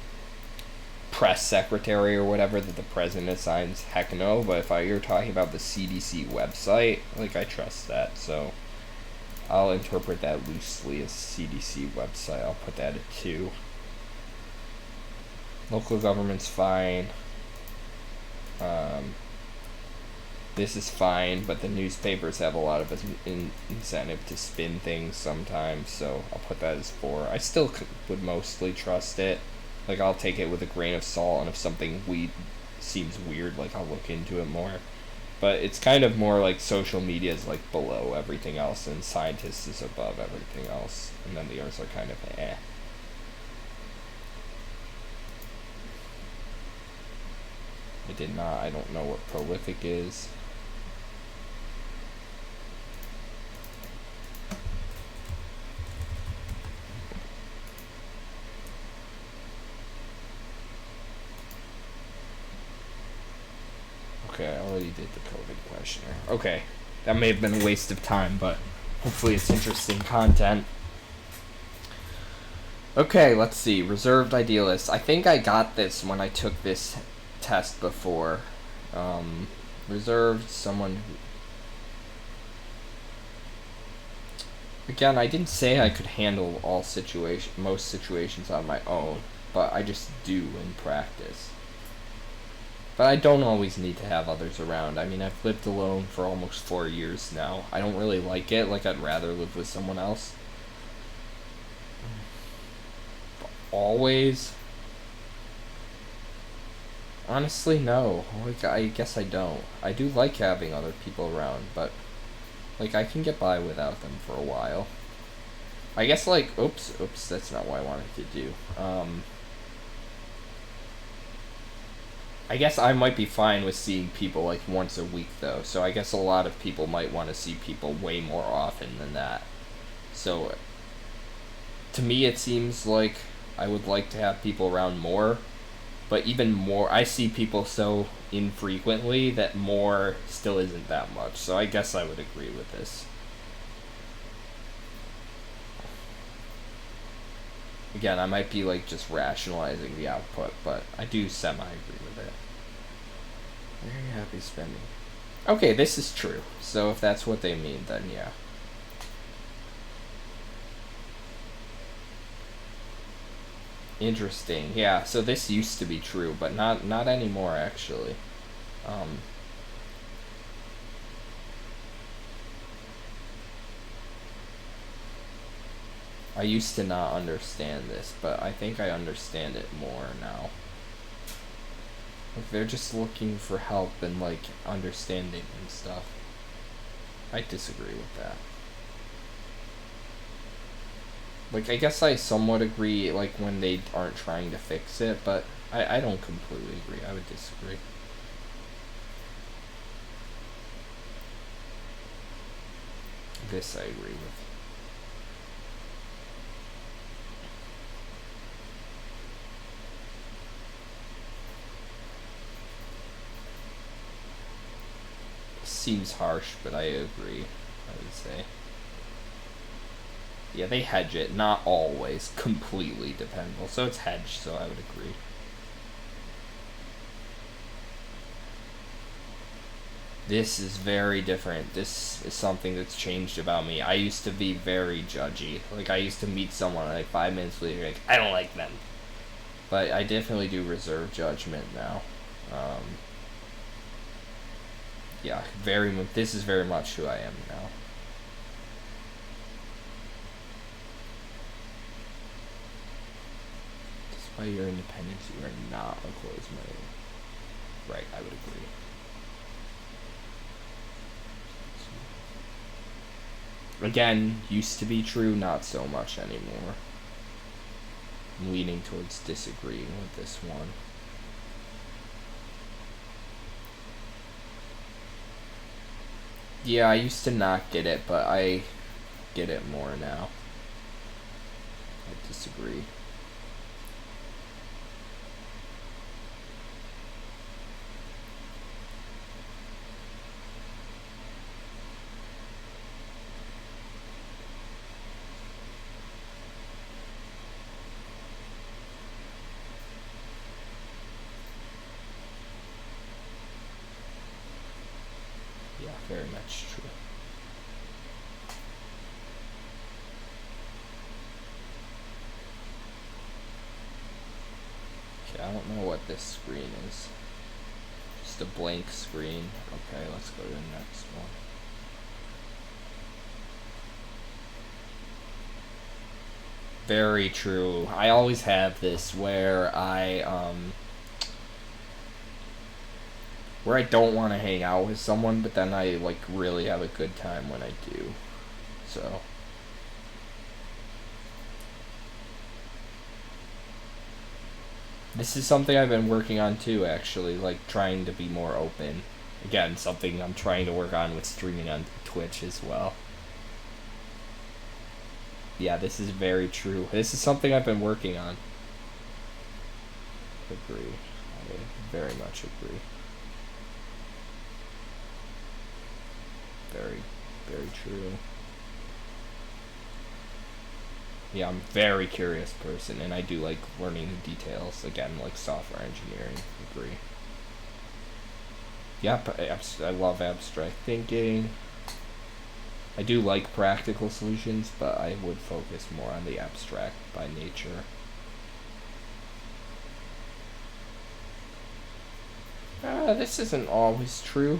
press secretary or whatever that the president assigns, heck no. But if you're talking about the CDC website, like, I trust that. So I'll interpret that loosely as CDC website. I'll put that at 2. Local government's fine. This is fine, but the newspapers have a lot of incentive to spin things sometimes, so I'll put that as 4. I still would mostly trust it. Like, I'll take it with a grain of salt, and if something seems weird, like, I'll look into it more. But it's kind of more like social media is, like, below everything else, and scientists is above everything else, and then the others are kind of eh. I don't know what prolific is. Okay, I already did the COVID questionnaire. Okay, that may have been a waste of time, but hopefully it's interesting content. Okay, let's see. Reserved idealist. I think I got this when I took this test before. Reserved, someone who... Again, I didn't say I could handle most situations on my own, but I just do in practice. But I don't always need to have others around. I mean, I've lived alone for almost 4 years now. I don't really like it. Like, I'd rather live with someone else. But always? Honestly, no. Like, I guess I don't. I do like having other people around, but, like, I can get by without them for a while. I guess, like, oops, that's not what I wanted to do. I guess I might be fine with seeing people, like, once a week, though. So I guess a lot of people might want to see people way more often than that. So, to me, it seems like I would like to have people around more. But even more, I see people so infrequently that more still isn't that much. So I guess I would agree with this. Again, I might be, like, just rationalizing the output, but I do semi-agree with it. Very happy spending. Okay, this is true. So if that's what they mean, then yeah. Interesting. Yeah, so this used to be true, but not anymore, actually. I used to not understand this, but I think I understand it more now. Like, they're just looking for help and, like, understanding and stuff. I disagree with that. Like, I guess I somewhat agree, like, when they aren't trying to fix it, but I don't completely agree. I would disagree. This I agree with. Seems harsh, but I agree, I would say. Yeah, they hedge it. Not always completely dependable. So it's hedged, so I would agree. This is very different. This is something that's changed about me. I used to be very judgy. Like, I used to meet someone, like, 5 minutes later, like, I don't like them. But I definitely do reserve judgment now. Yeah, this is very much who I am now. Despite your independence, you are not a closed-minded. Right, I would agree. Again, used to be true, not so much anymore. I'm leaning towards disagreeing with this one. Yeah, I used to not get it, but I get it more now. I disagree. Yeah, very much true. Okay, I don't know what this screen is. Just a blank screen. Okay, let's go to the next one. Very true. I always have this where where I don't want to hang out with someone, but then I, like, really have a good time when I do. So this is something I've been working on too, actually, like, trying to be more open. Again, something I'm trying to work on with streaming on Twitch as well. Yeah, this is very true. This is something I've been working on. Agree. I very much agree. Very, very true. Yeah, I'm a very curious person, and I do like learning details. Again, like software engineering. Agree. Yep, I love abstract thinking. I do like practical solutions, but I would focus more on the abstract by nature. This isn't always true.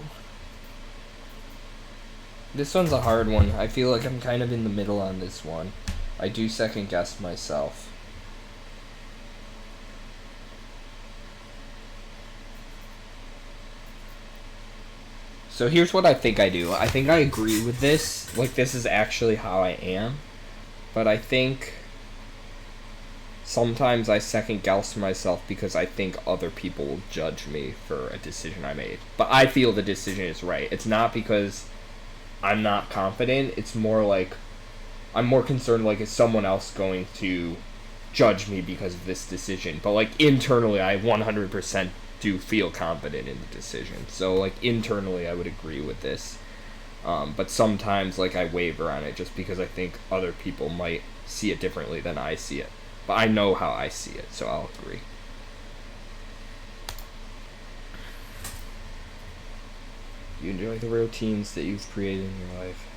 This one's a hard one. I feel like I'm kind of in the middle on this one. I do second guess myself. So here's what I think I do. I think I agree with this. Like, this is actually how I am. but I think sometimes I second guess myself because I think other people will judge me for a decision I made. But I feel the decision is right. It's not because I'm not confident. It's more like I'm more concerned, like, is someone else going to judge me because of this decision? But, like, internally, I 100% do feel confident in the decision. So, like, internally, I would agree with this. But sometimes, like, I waver on it just because I think other people might see it differently than I see it. But I know how I see it, so I'll agree. You enjoy the routines that you've created in your life.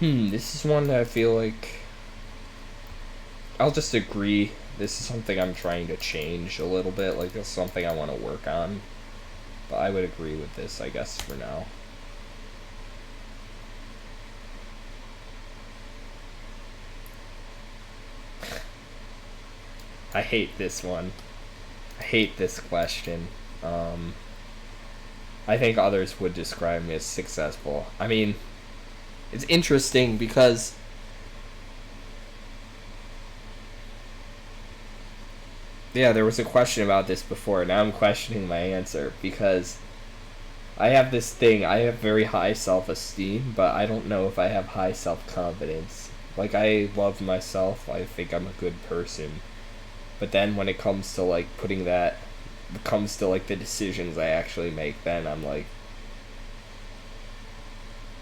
This is one that I feel like I'll just agree. This is something I'm trying to change a little bit. Like, this is something I want to work on. But I would agree with this, I guess, for now. I hate this one. I hate this question. I think others would describe me as successful. I mean, it's interesting because yeah, there was a question about this before. Now I'm questioning my answer because I have this thing. I have very high self-esteem, but I don't know if I have high self-confidence. Like, I love myself. I think I'm a good person. But then when it comes to, like, the decisions I actually make, then I'm like,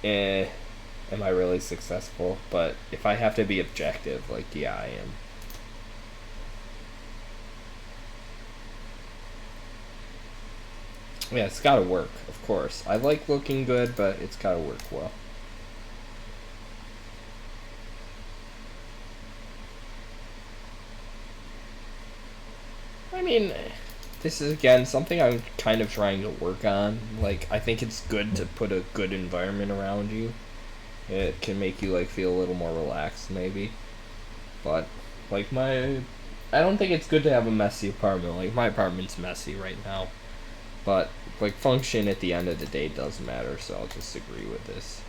am I really successful? But if I have to be objective, like, yeah, I am. Yeah, it's gotta work, of course. I like looking good, but it's gotta work well. I mean, this is, again, something I'm kind of trying to work on. Like, I think it's good to put a good environment around you. It can make you, like, feel a little more relaxed, maybe. But, like, I don't think it's good to have a messy apartment. Like, my apartment's messy right now. But, like, function at the end of the day does matter, so I'll just agree with this.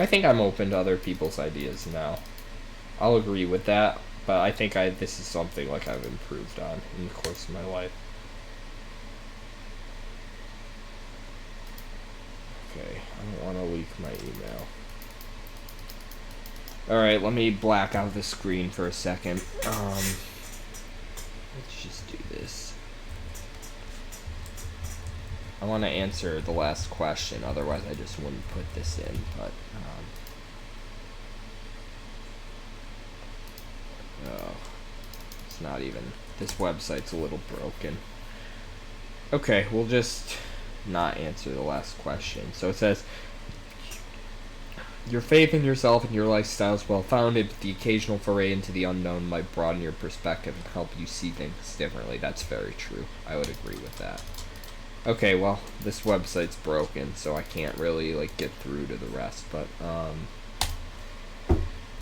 I think I'm open to other people's ideas now. I'll agree with that, but I think this is something, like, I've improved on in the course of my life. Okay, I don't want to leak my email. Alright, let me black out the screen for a second. Let's just do this. I want to answer the last question, otherwise I just wouldn't put this in, but, oh, it's not even, this website's a little broken. Okay, we'll just not answer the last question. So it says, your faith in yourself and your lifestyle is well founded, but the occasional foray into the unknown might broaden your perspective and help you see things differently. That's very true. I would agree with that. Okay, well, this website's broken, so I can't really, like, get through to the rest, but,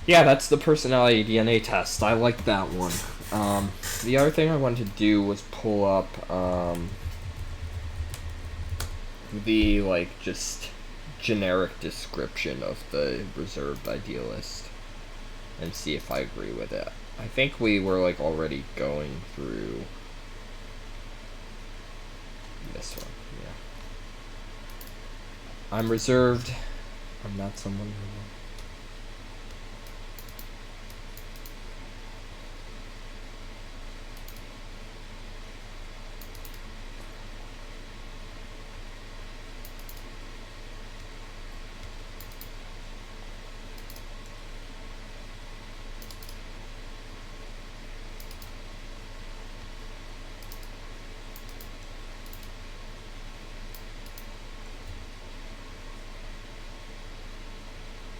yeah, that's the personality DNA test. I like that one. The other thing I wanted to do was pull up, the, like, just generic description of the reserved idealist and see if I agree with it. I think we were, like, already going through this one, yeah. I'm reserved. I'm not someone who...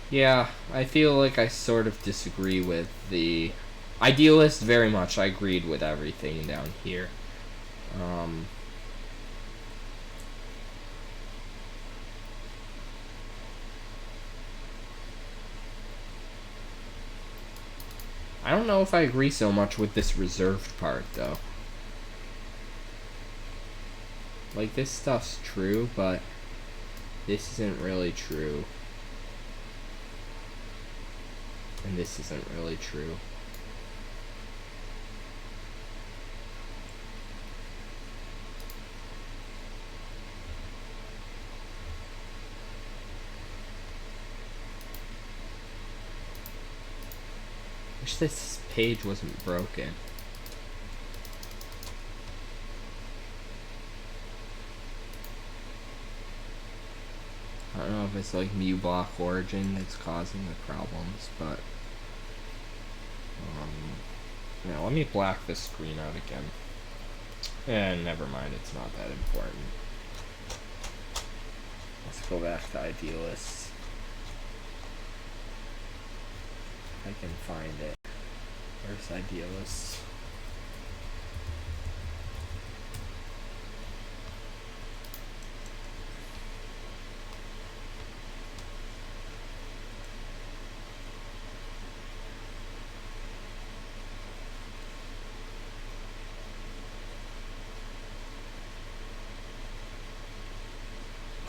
Yeah, I feel like I sort of disagree with the idealist very much. I agreed with everything down here. I don't know if I agree so much with this reserved part, though. Like, this stuff's true, but this isn't really true. And this isn't really true. Wish this page wasn't broken. I don't know if it's like mu block origin that's causing the problems, but yeah, let me black this screen out again. And never mind, it's not that important. Let's go back to idealists. If I can find it. Where's idealists?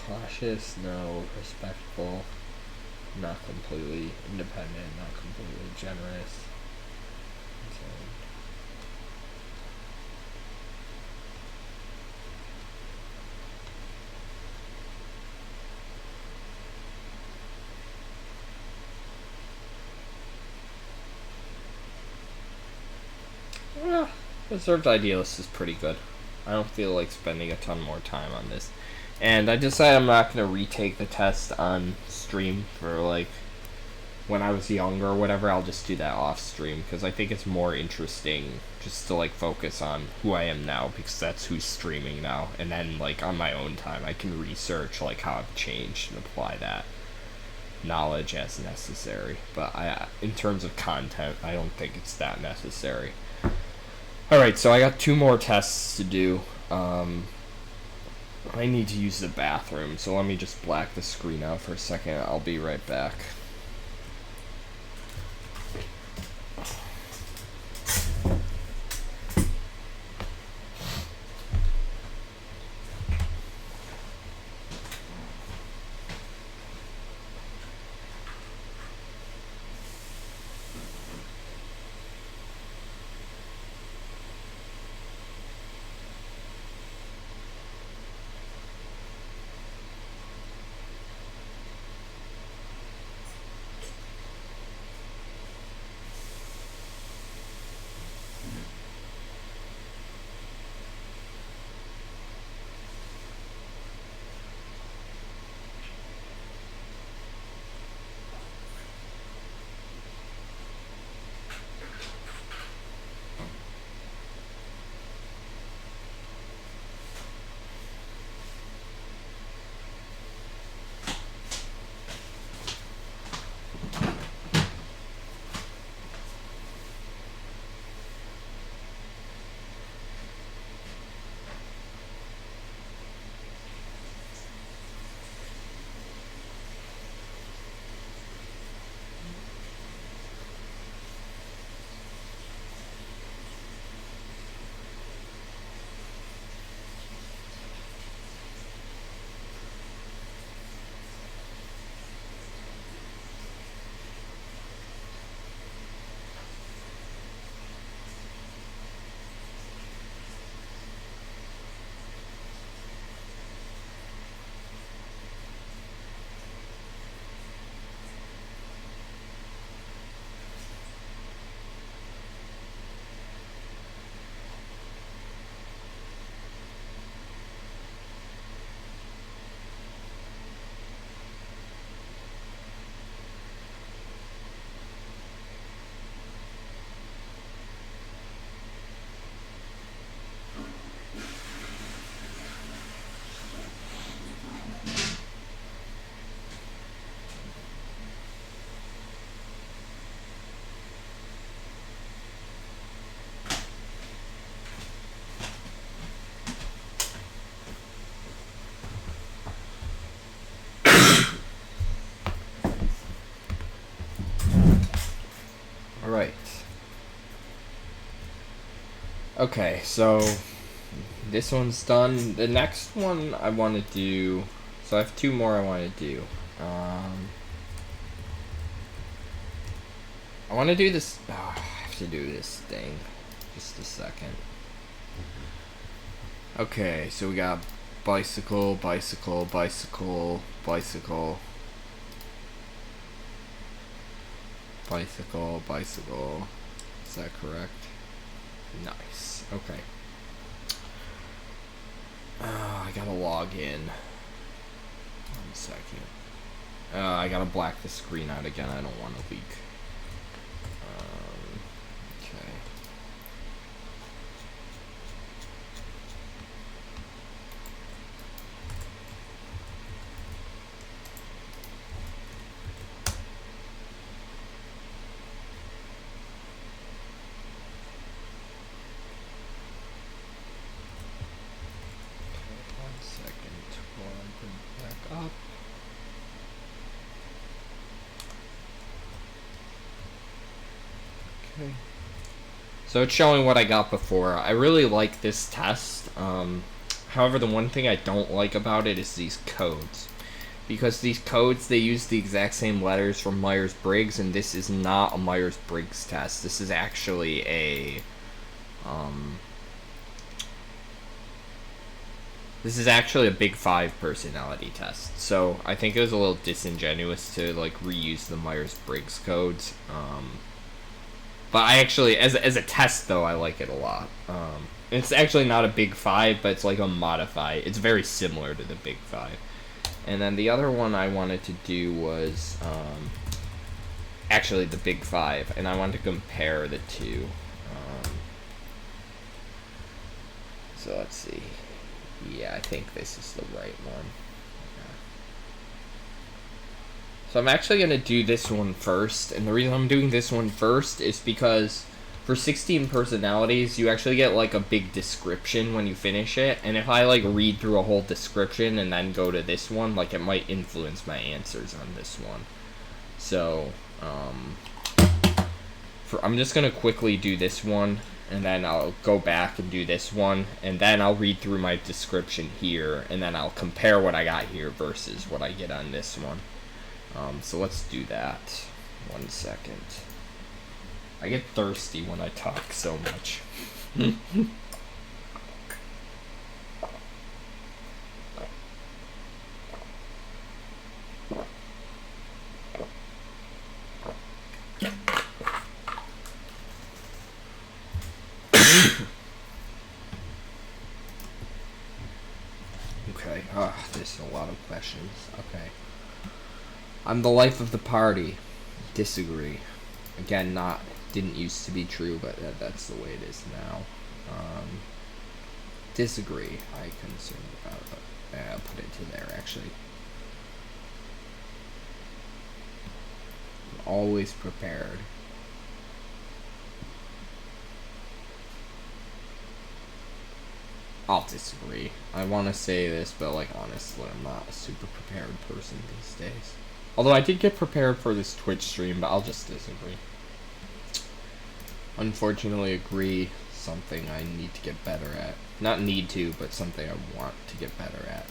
Cautious, no. Respectful, not completely independent, not completely generous. Well, reserved idealist is pretty good. I don't feel like spending a ton more time on this. And I decided I'm not going to retake the test on stream for like when I was younger or whatever. I'll just do that off stream because I think it's more interesting just to like focus on who I am now because that's who's streaming now. And then like on my own time I can research like how I've changed and apply that knowledge as necessary. But in terms of content, I don't think it's that necessary. Alright, so I got 2 more tests to do. I need to use the bathroom, so let me just black the screen out for a second. I'll be right back. Alright. Okay, so this one's done. The next one I want to do, so I have 2 more I want to do. I want to do this. Oh, I have to do this thing. Just a second. Okay, so we got bicycle, bicycle, bicycle, bicycle, bicycle, bicycle. Is that correct? Nice. Okay. I gotta log in. 1 second. I gotta black the screen out again. I don't want to leak. Okay. Up. Okay. So it's showing what I got before. I really like this test. However, the one thing I don't like about it is these codes. Because these codes, they use the exact same letters from Myers-Briggs, and this is not a Myers-Briggs test. This is actually a... This is actually a Big 5 personality test, so I think it was a little disingenuous to like reuse the Myers-Briggs codes. But I actually, as a test though, I like it a lot. It's actually not a Big 5, but it's like a modified. It's very similar to the Big 5. And then the other one I wanted to do was actually the Big 5, and I wanted to compare the two. So let's see. Yeah, I think this is the right one. Yeah. So I'm actually going to do this one first, and the reason I'm doing this one first is because for 16 personalities, you actually get like a big description when you finish it, and if I like read through a whole description and then go to this one, like it might influence my answers on this one. So, I'm just going to quickly do this one, and then I'll go back and do this one, and then I'll read through my description here, and then I'll compare what I got here versus what I get on this one. So let's do that. 1 second. I get thirsty when I talk so much. Okay, there's a lot of questions. Okay. I'm the life of the party. Disagree. Again, didn't used to be true, but that's the way it is now. Disagree. I concerned about it. I'll put it to there, actually. I'm always prepared. I'll disagree. I want to say this, but like honestly, I'm not a super prepared person these days. Although I did get prepared for this Twitch stream, but I'll just disagree. Unfortunately, agree. Something I need to get better at. Not need to, but something I want to get better at.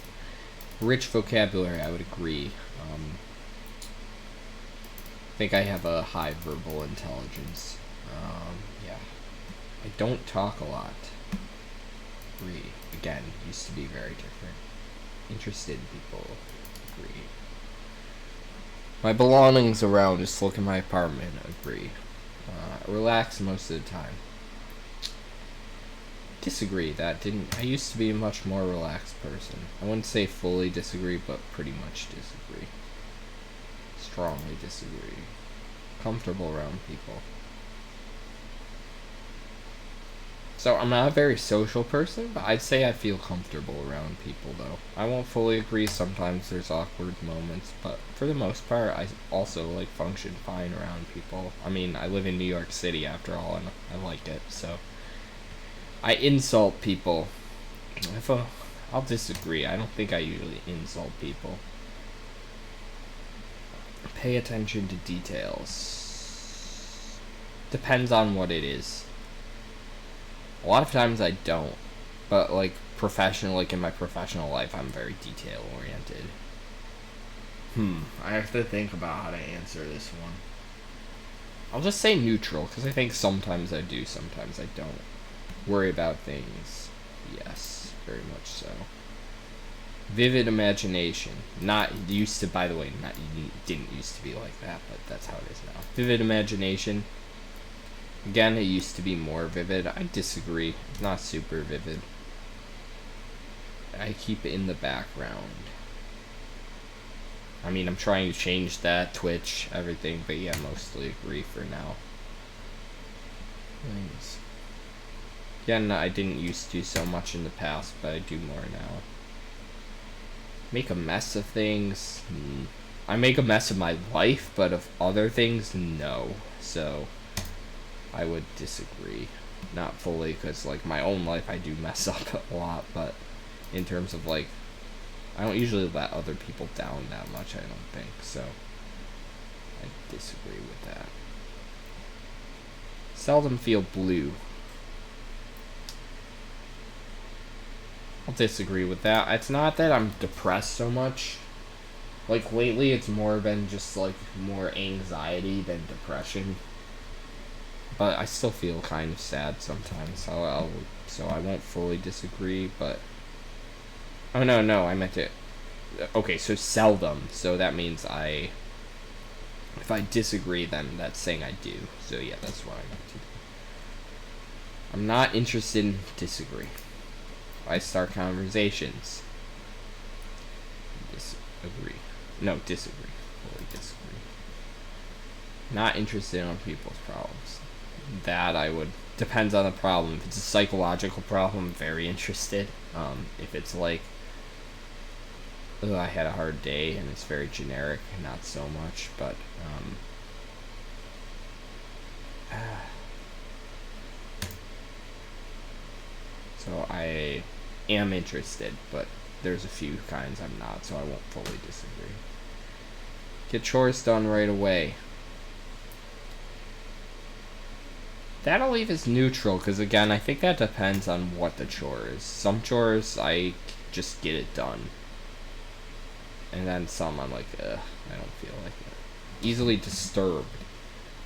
Rich vocabulary, I would agree. I think I have a high verbal intelligence. Yeah. I don't talk a lot. Agree. Again, used to be very different. Interested people. Agree. My belongings around, just look at my apartment. Agree. Relax most of the time. Disagree. I used to be a much more relaxed person. I wouldn't say fully disagree, but pretty much disagree. Strongly disagree. Comfortable around people. So I'm not a very social person, but I'd say I feel comfortable around people, though. I won't fully agree. Sometimes there's awkward moments, but for the most part, I also like function fine around people. I mean, I live in New York City after all, and I like it, so I insult people. I'll disagree. I don't think I usually insult people. Pay attention to details. Depends on what it is. A lot of times I don't, but like professional, like in my professional life, I'm very detail oriented. I have to think about how to answer this one. I'll just say neutral, because I think sometimes I do, sometimes I don't. Worry about things. Yes, very much so. Vivid imagination. Not used to, by the way, not didn't used to be like that, but that's how it is now. Vivid imagination. Again, it used to be more vivid. I disagree. It's not super vivid. I keep it in the background. I mean, I'm trying to change that, Twitch, everything, but yeah, mostly agree for now. Things. Again, I didn't used to so much in the past, but I do more now. Make a mess of things? I make a mess of my life, but of other things, no. So, I would disagree. Not fully, because, like, my own life I do mess up a lot, but in terms of, like, I don't usually let other people down that much, I don't think, so I disagree with that. Seldom feel blue. I'll disagree with that. It's not that I'm depressed so much. Like, lately it's more been just, like, more anxiety than depression. But I still feel kind of sad sometimes, so I won't fully disagree, but... Oh, no, I meant it. Okay, so seldom. So that means if I disagree, then that's saying I do. So yeah, that's what I meant to do. I'm not interested in disagree. I start conversations. Disagree. No, disagree. Fully disagree. Not interested in other people's problems. That I would... Depends on the problem. If it's a psychological problem, very interested. If it's like... I had a hard day, and it's very generic, not so much, but, so I am interested, but there's a few kinds I'm not, so I won't fully disagree. Get chores done right away. That'll leave as neutral, because again, I think that depends on what the chore is. Some chores, I just get it done. And then some I'm like, I don't feel like it. Easily disturbed.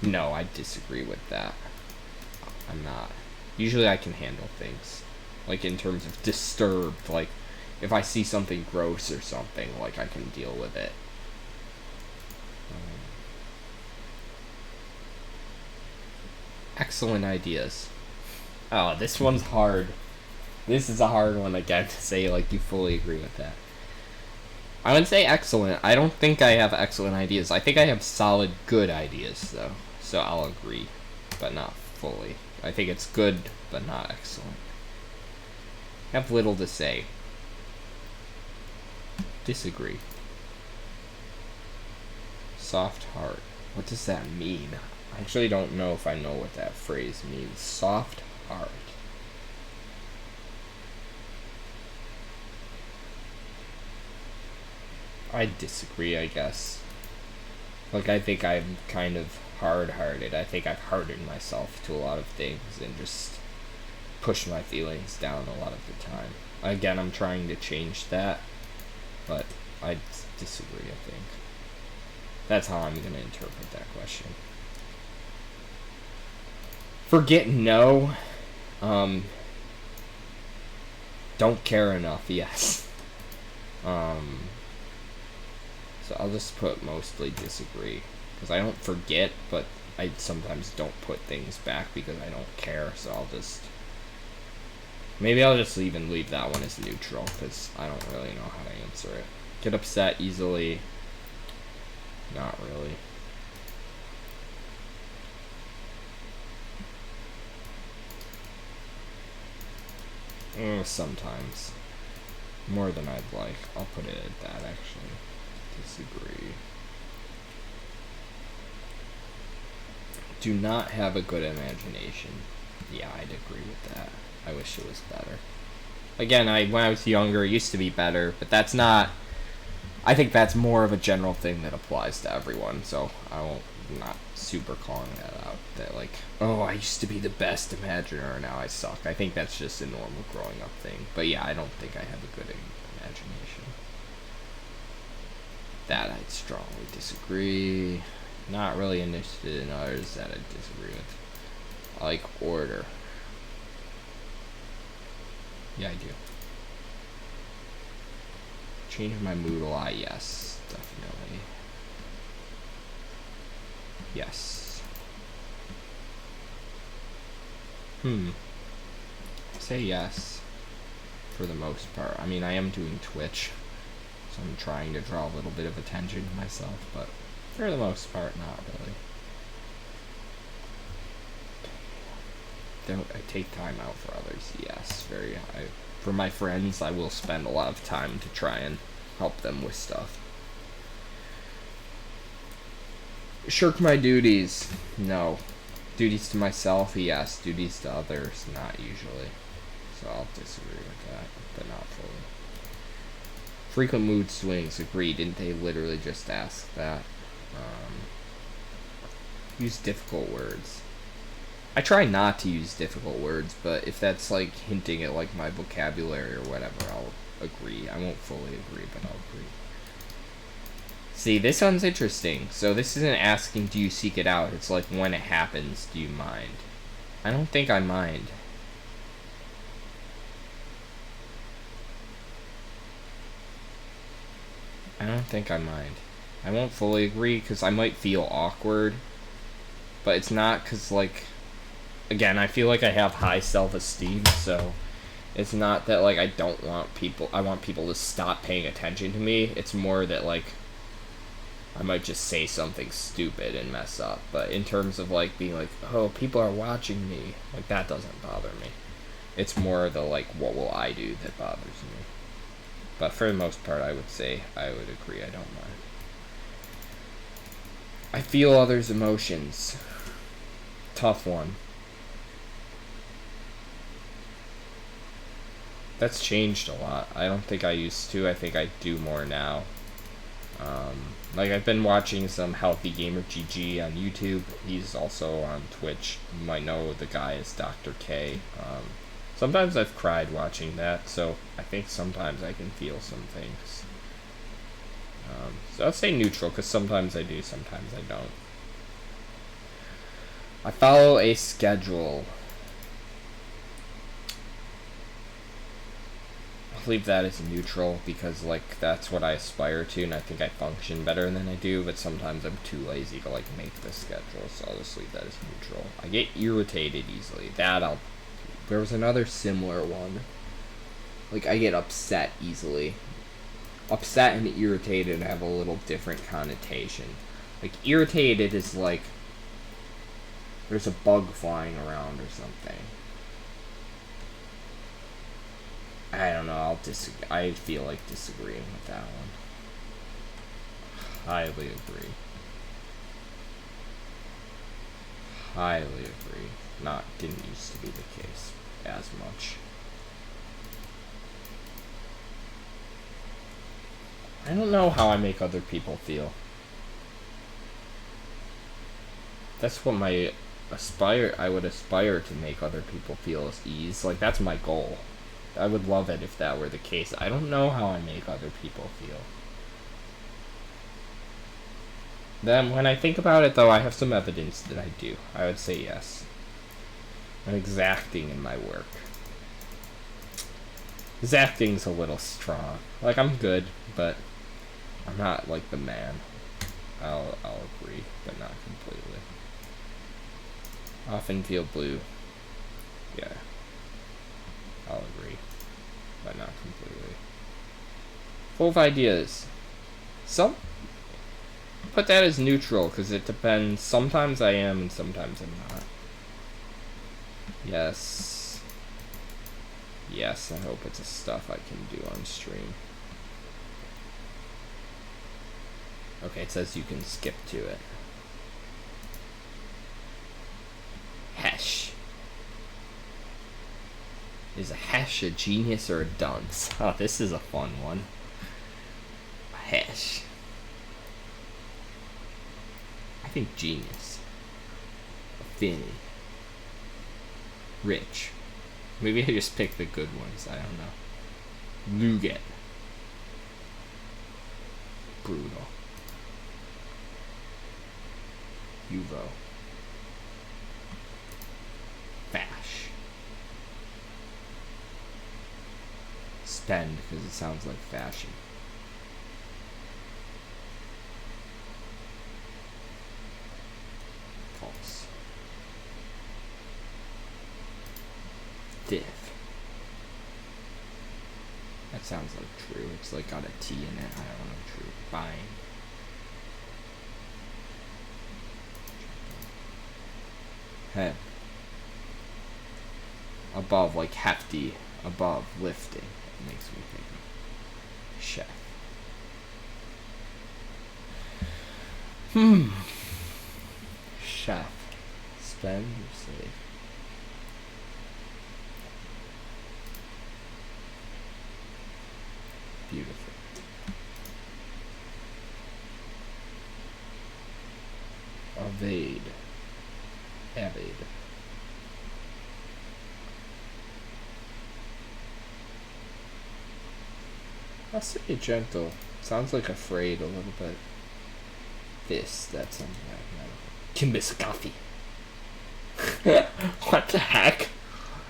No, I disagree with that. I'm not. Usually I can handle things. Like in terms of disturbed, like if I see something gross or something, like I can deal with it. Excellent ideas. Oh, this one's hard. This is a hard one again to say like you fully agree with that. I would say excellent. I don't think I have excellent ideas. I think I have solid, good ideas, though. So I'll agree, but not fully. I think it's good, but not excellent. I have little to say. Disagree. Soft heart. What does that mean? I actually don't know if I know what that phrase means. Soft heart. I disagree, I guess. Like, I think I'm kind of hard-hearted. I think I've hardened myself to a lot of things and just pushed my feelings down a lot of the time. Again, I'm trying to change that, but I disagree, I think. That's how I'm going to interpret that question. Forget no. Don't care enough, yes. So I'll just put mostly disagree. Because I don't forget, but I sometimes don't put things back because I don't care, so I'll just... Maybe I'll just even leave that one as neutral, because I don't really know how to answer it. Get upset easily. Not really. Sometimes. More than I'd like. I'll put it at that, actually. Disagree. Do not have a good imagination. Yeah, I'd agree with that. I wish it was better. Again, when I was younger, it used to be better, but that's not... I think that's more of a general thing that applies to everyone, so I won't not super calling that out. That like, oh, I used to be the best imaginer, now I suck. I think that's just a normal growing up thing. But yeah, I don't think I have a good imagination. That I'd strongly disagree. Not really interested in others that I disagree with. I like order. Yeah, I do. Change my mood a lot, yes, definitely. Yes. Say yes. For the most part. I mean, I am doing Twitch, so I'm trying to draw a little bit of attention to myself, but for the most part, not really. Don't I take time out for others? Yes, very high. For my friends, I will spend a lot of time to try and help them with stuff. Shirk my duties. No. Duties to myself, yes. Duties to others, not usually. So I'll disagree with that, but not fully. Frequent mood swings, agree. Didn't they literally just ask that? Use difficult words. I try not to use difficult words, but if that's like hinting at like my vocabulary or whatever, I'll agree. I won't fully agree, but I'll agree. See, this sounds interesting. So this isn't asking, do you seek it out? It's like, when it happens, do you mind? I don't think I mind. I don't think I mind. I won't fully agree because I might feel awkward, but it's not because, like, again, I feel like I have high self-esteem, so it's not that, like, I don't want people, I want people to stop paying attention to me. It's more that, like, I might just say something stupid and mess up, but in terms of, like, being like, oh, people are watching me, like, that doesn't bother me. It's more the, like, what will I do that bothers me. But for the most part, I would say I would agree. I don't mind. I feel others' emotions. Tough one. That's changed a lot. I don't think I used to. I think I do more now. Like, I've been watching some Healthy Gamer GG on YouTube. He's also on Twitch. You might know the guy is Dr. K. Sometimes I've cried watching that, so I think sometimes I can feel some things. So I'll say neutral, because sometimes I do, sometimes I don't. I follow a schedule. I'll leave that as neutral, because, like, that's what I aspire to, and I think I function better than I do, but sometimes I'm too lazy to, like, make the schedule, so I'll just leave that as neutral. I get irritated easily. There was another similar one. Like, I get upset easily. Upset and irritated have a little different connotation. Like, irritated is like there's a bug flying around or something. I don't know, I feel like disagreeing with that one. Highly agree. Highly agree. Didn't used to be the case as much. I don't know how I make other people feel. That's what I would aspire to make other people feel as ease. Like, that's my goal. I would love it if that were the case. I don't know how I make other people feel. Then, when I think about it, though, I have some evidence that I do. I would say yes. I'm exacting in my work. Exacting's a little strong. Like, I'm good, but I'm not, like, the man. I'll agree, but not completely. Often feel blue. Yeah. I'll agree, but not completely. Full of ideas. Put that as neutral, because it depends. Sometimes I am, and sometimes I'm not. Yes. Yes, I hope it's a stuff I can do on stream. Okay, it says you can skip to it. Hesh. Is a Hesh a genius or a dunce? Oh, this is a fun one. Hesh. I think genius. Affinity. Rich. Maybe I just picked the good ones. I don't know. Nougat. Brutal. Uvo. Fash. Spend, because it sounds like fashion. False. Diff. That sounds like true. It's like got a T in it. I don't know. True. Buying. Head. Above, like hefty. Above, lifting. It makes me think of chef. Chef. Spend or save? Beautiful. Evade. Evade. I'll say gentle. Sounds like afraid a little bit. This, that's something I know. Kimbis coffee. What the heck?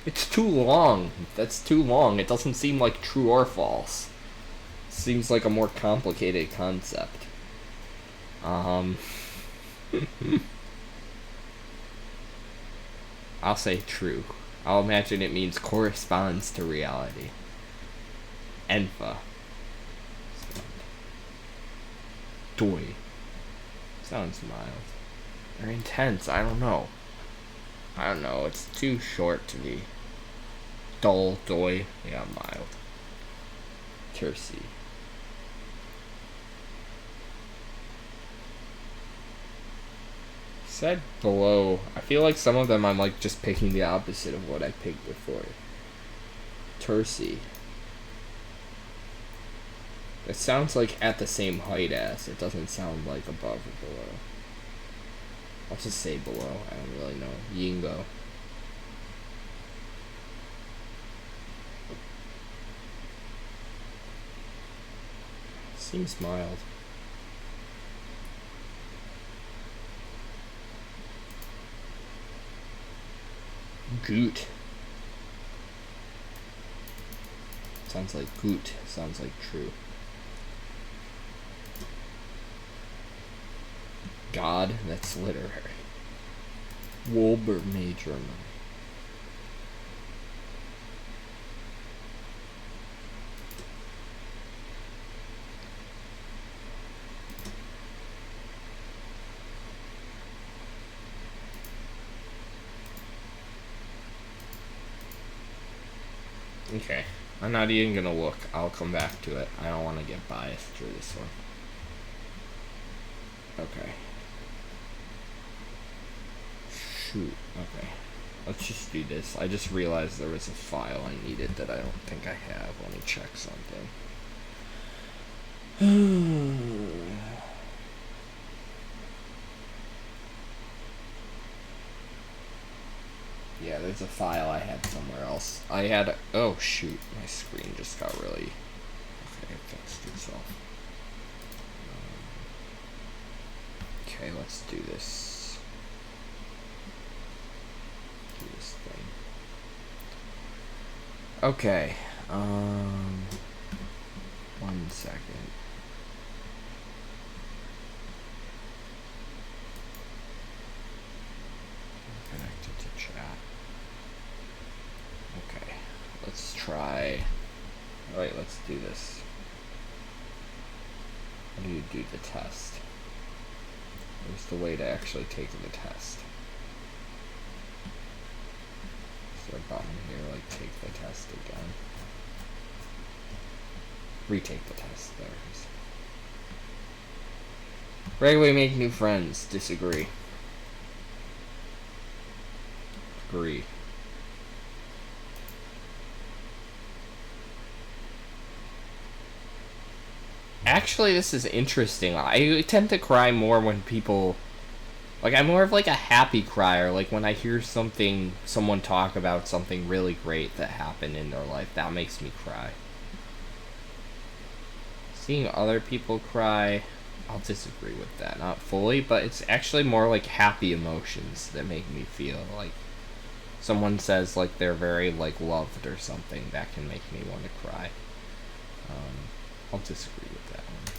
It's too long. That's too long. It doesn't seem like true or false. It seems like a more complicated concept. I'll say true. I'll imagine it means corresponds to reality. Enfa. Doi. Sounds mild. Or intense, I don't know. It's too short to be. Dull, doi, yeah, mild. Tercy. Said below. I feel like some of them I'm like just picking the opposite of what I picked before. Tercy. It sounds like at the same height as. It doesn't sound like above or below. I'll just say below. I don't really know. Yingo. Seems mild. Goot. Sounds like goot. Sounds like true. God, that's literary. Wolber major. Okay, I'm not even gonna look. I'll come back to it. I don't want to get biased through this one. Okay. Shoot. Okay. Let's just do this. I just realized there was a file I needed that I don't think I have. Let me check something. Yeah, there's a file I had somewhere else. I had... Oh, shoot. My screen just got really... Okay, it fixed itself. Okay, let's do this. Do this thing. Okay. 1 second. Connected to chat. Okay, let's try. Alright, let's do this. How do you do the test? Where's the way to actually take the test? Is there a button here, like take the test again? Retake the test, there it is. Regularly make new friends, disagree. Agree. Actually, this is interesting. I tend to cry more when people Like, I'm more of like a happy crier. Like, when I hear someone talk about something really great that happened in their life, that makes me cry. Seeing other people cry, I'll disagree with that. Not fully, but it's actually more like happy emotions that make me feel like someone says like they're very like loved or something, that can make me want to cry. I'll disagree with that one.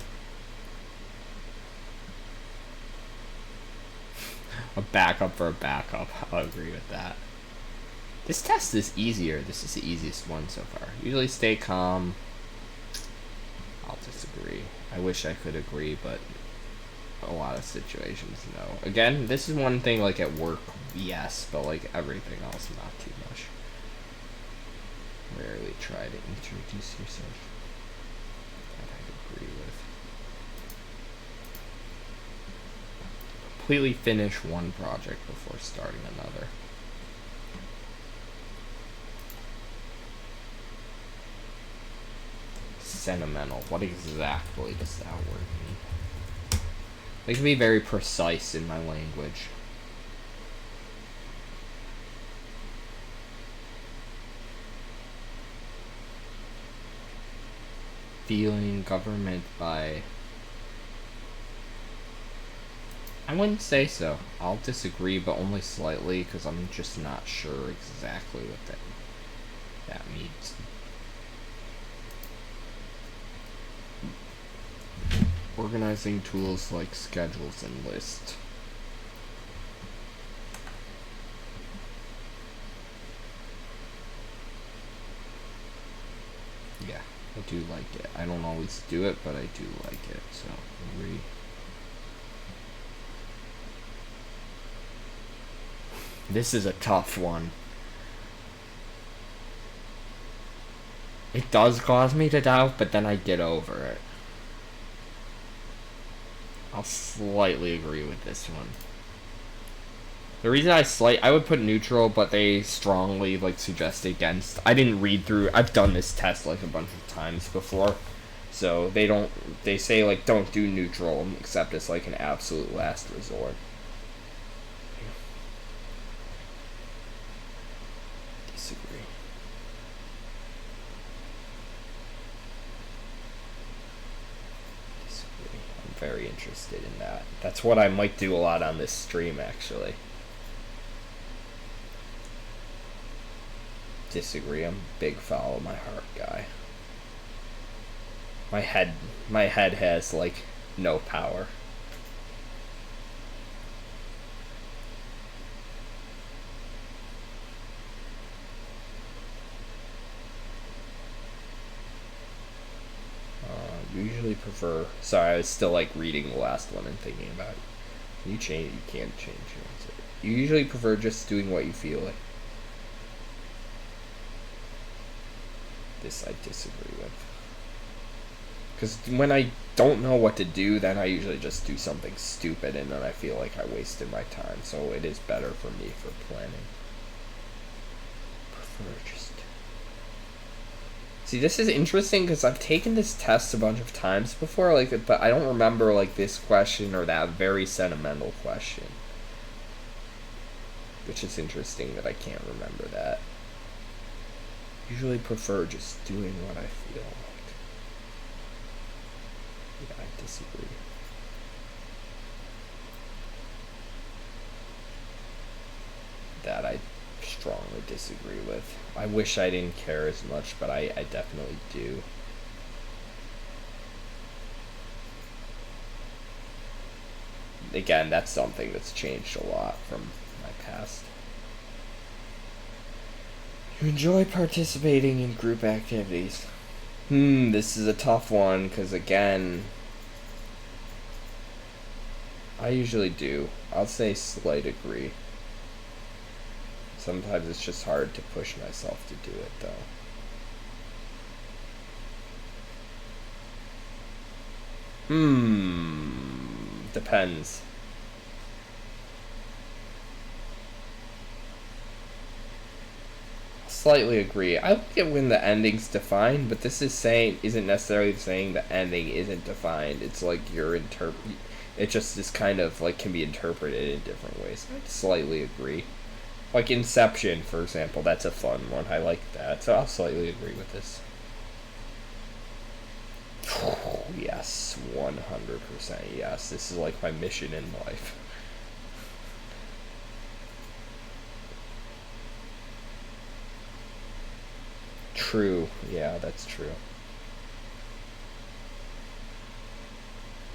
A backup for a backup. I'll agree with that. This test is easier. This is the easiest one so far. Usually stay calm. I'll disagree. I wish I could agree, but a lot of situations, no. Again, this is one thing, like, at work, yes, but, like, everything else, not too much. Rarely try to introduce yourself. That I agree with. Completely finish one project before starting another. Sentimental. What exactly does that word mean? I can be very precise in my language. Feeling government by... I wouldn't say so. I'll disagree, but only slightly, because I'm just not sure exactly what that means. Organizing tools like schedules and lists. Yeah, I do like it. I don't always do it, but I do like it, so agree. This is a tough one. It does cause me to doubt, but then I get over it. I'll slightly agree with this one. The reason I would put neutral, but they strongly like suggest against. I didn't read through. I've done this test like a bunch of times before, so they say like don't do neutral except it's like an absolute last resort. Disagree. I'm very interested in that. That's what I might do a lot on this stream, actually. Disagree. I'm a big follow my heart guy. My head has like no power. Usually prefer. Sorry, I was still like reading the last one and thinking about it. You change. You can't change your answer. You usually prefer just doing what you feel like. This I disagree with. Because when I don't know what to do, then I usually just do something stupid, and then I feel like I wasted my time. So it is better for me for planning. Prefer just. See, this is interesting because I've taken this test a bunch of times before, like, but I don't remember like this question or that very sentimental question. Which is interesting that I can't remember that. Usually prefer just doing what I feel like. Yeah, I disagree. That I strongly disagree with. I wish I didn't care as much, but I definitely do. Again, that's something that's changed a lot from my past. You enjoy participating in group activities. This is a tough one, because again, I usually do. I'll say slight agree. Sometimes it's just hard to push myself to do it, though. Depends. Slightly agree. I like it when the ending's defined, but this is isn't necessarily saying the ending isn't defined. It's like It just is kind of like can be interpreted in different ways. I slightly agree. Like Inception, for example, that's a fun one. I like that, so I'll slightly agree with this. Yes, 100% yes. This is like my mission in life. True. Yeah, that's true.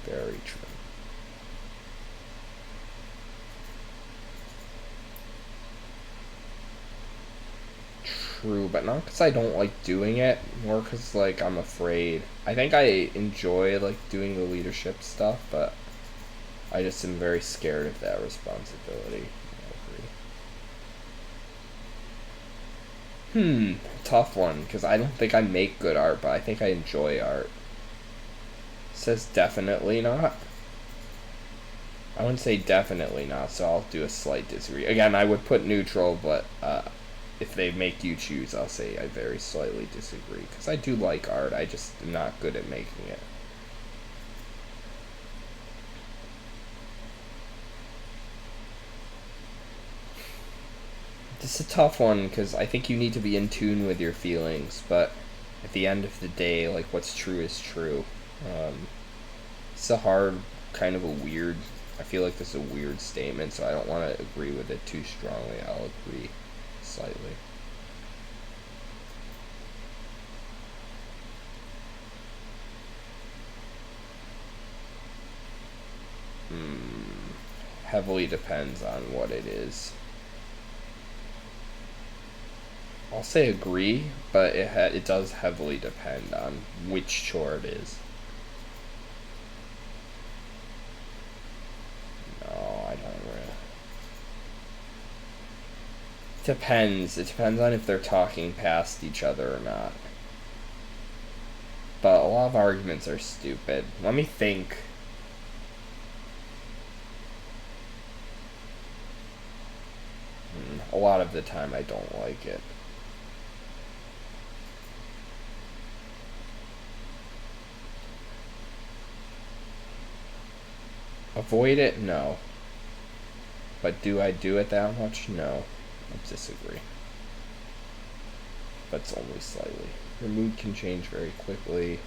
Very true. True, but not because I don't like doing it, more because, like, I'm afraid. I think I enjoy, like, doing the leadership stuff, but I just am very scared of that responsibility. I agree. Tough one, because I don't think I make good art, but I think I enjoy art. It says definitely not. I wouldn't say definitely not, so I'll do a slight disagree. Again, I would put neutral, but if they make you choose, I'll say I very slightly disagree. Because I do like art, I just am not good at making it. This is a tough one, because I think you need to be in tune with your feelings, but at the end of the day, like, what's true is true. It's a hard, kind of a weird, I feel like this is a weird statement, so I don't want to agree with it too strongly. I'll agree slightly. Heavily depends on what it is. I'll say agree, but it does heavily depend on which chore it is. No, I don't really. Depends. It depends on if they're talking past each other or not. But a lot of arguments are stupid. Let me think. A lot of the time I don't like it. Avoid it? No. But do I do it that much? No. I disagree. But it's only slightly. Your mood can change very quickly.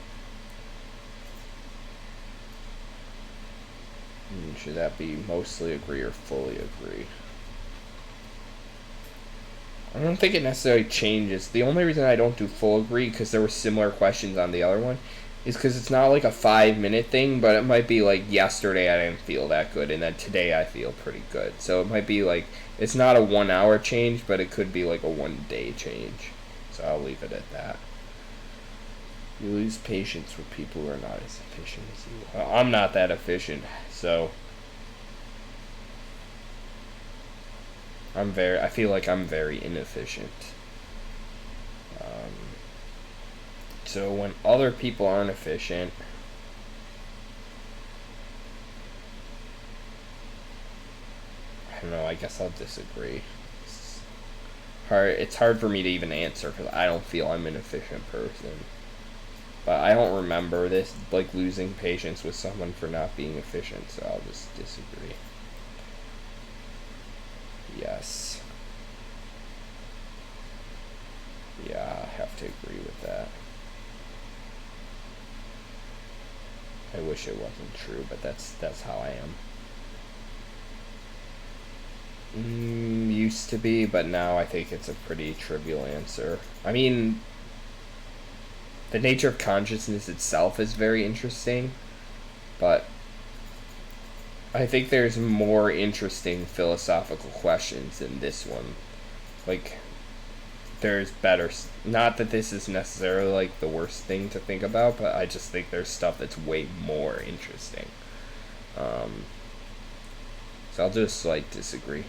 Should that be mostly agree or fully agree? I don't think it necessarily changes. The only reason I don't do full agree, because there were similar questions on the other one, is because it's not like a 5-minute thing, but it might be like yesterday I didn't feel that good, and then today I feel pretty good. So it might be like, it's not a 1 hour change, but it could be like a 1 day change. So I'll leave it at that. You lose patience with people who are not as efficient as you. Well, I'm not that efficient, so I feel like I'm very inefficient. So when other people aren't efficient, I don't know, I guess I'll disagree. It's hard for me to even answer because I don't feel I'm an efficient person. But I don't remember this, like, losing patience with someone for not being efficient, so I'll just disagree. Yes. Yeah, I have to agree with that. I wish it wasn't true, but that's how I am. Used to be, but now I think it's a pretty trivial answer. I mean, the nature of consciousness itself is very interesting, but I think there's more interesting philosophical questions than this one. Like, there's better. Not that this is necessarily like the worst thing to think about, but I just think there's stuff that's way more interesting. So I'll do a slight disagree.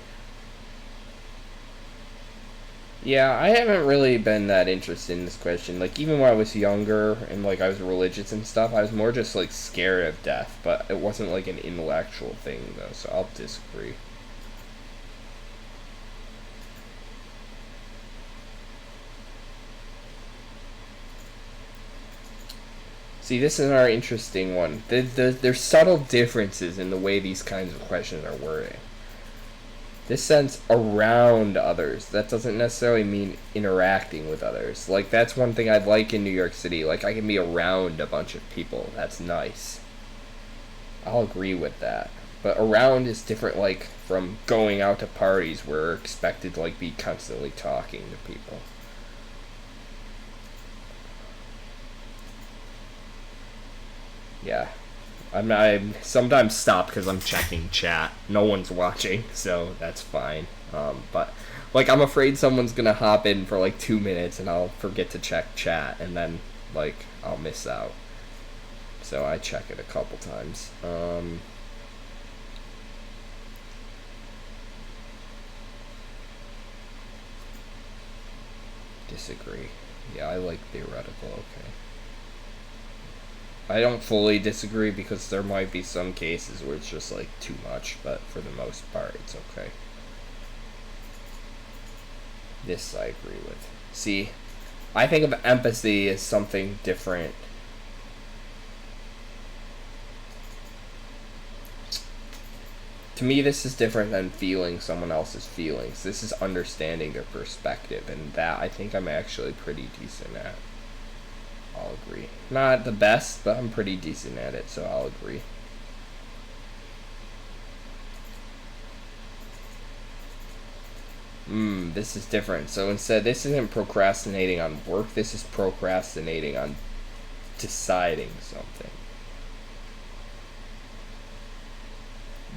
Yeah, I haven't really been that interested in this question. Like, even when I was younger and, like, I was religious and stuff, I was more just, like, scared of death. But it wasn't, like, an intellectual thing, though, so I'll disagree. See, this is our interesting one. There's subtle differences in the way these kinds of questions are worded. This says around others. That doesn't necessarily mean interacting with others. Like, that's one thing I like in New York City. Like, I can be around a bunch of people. That's nice. I'll agree with that. But around is different, like, from going out to parties where we're expected to, like, be constantly talking to people. Yeah. I sometimes stop because I'm checking chat. No one's watching, so that's fine. But, like, I'm afraid someone's gonna hop in for, like, 2 minutes and I'll forget to check chat, and then, like, I'll miss out. So I check it a couple times. Disagree. Yeah, I like theoretical, okay. I don't fully disagree because there might be some cases where it's just like too much, but for the most part, it's okay. This I agree with. See, I think of empathy as something different. To me, this is different than feeling someone else's feelings. This is understanding their perspective, and that I think I'm actually pretty decent at. I'll agree. Not the best, but I'm pretty decent at it, so I'll agree. This is different. So instead, this isn't procrastinating on work, this is procrastinating on deciding something.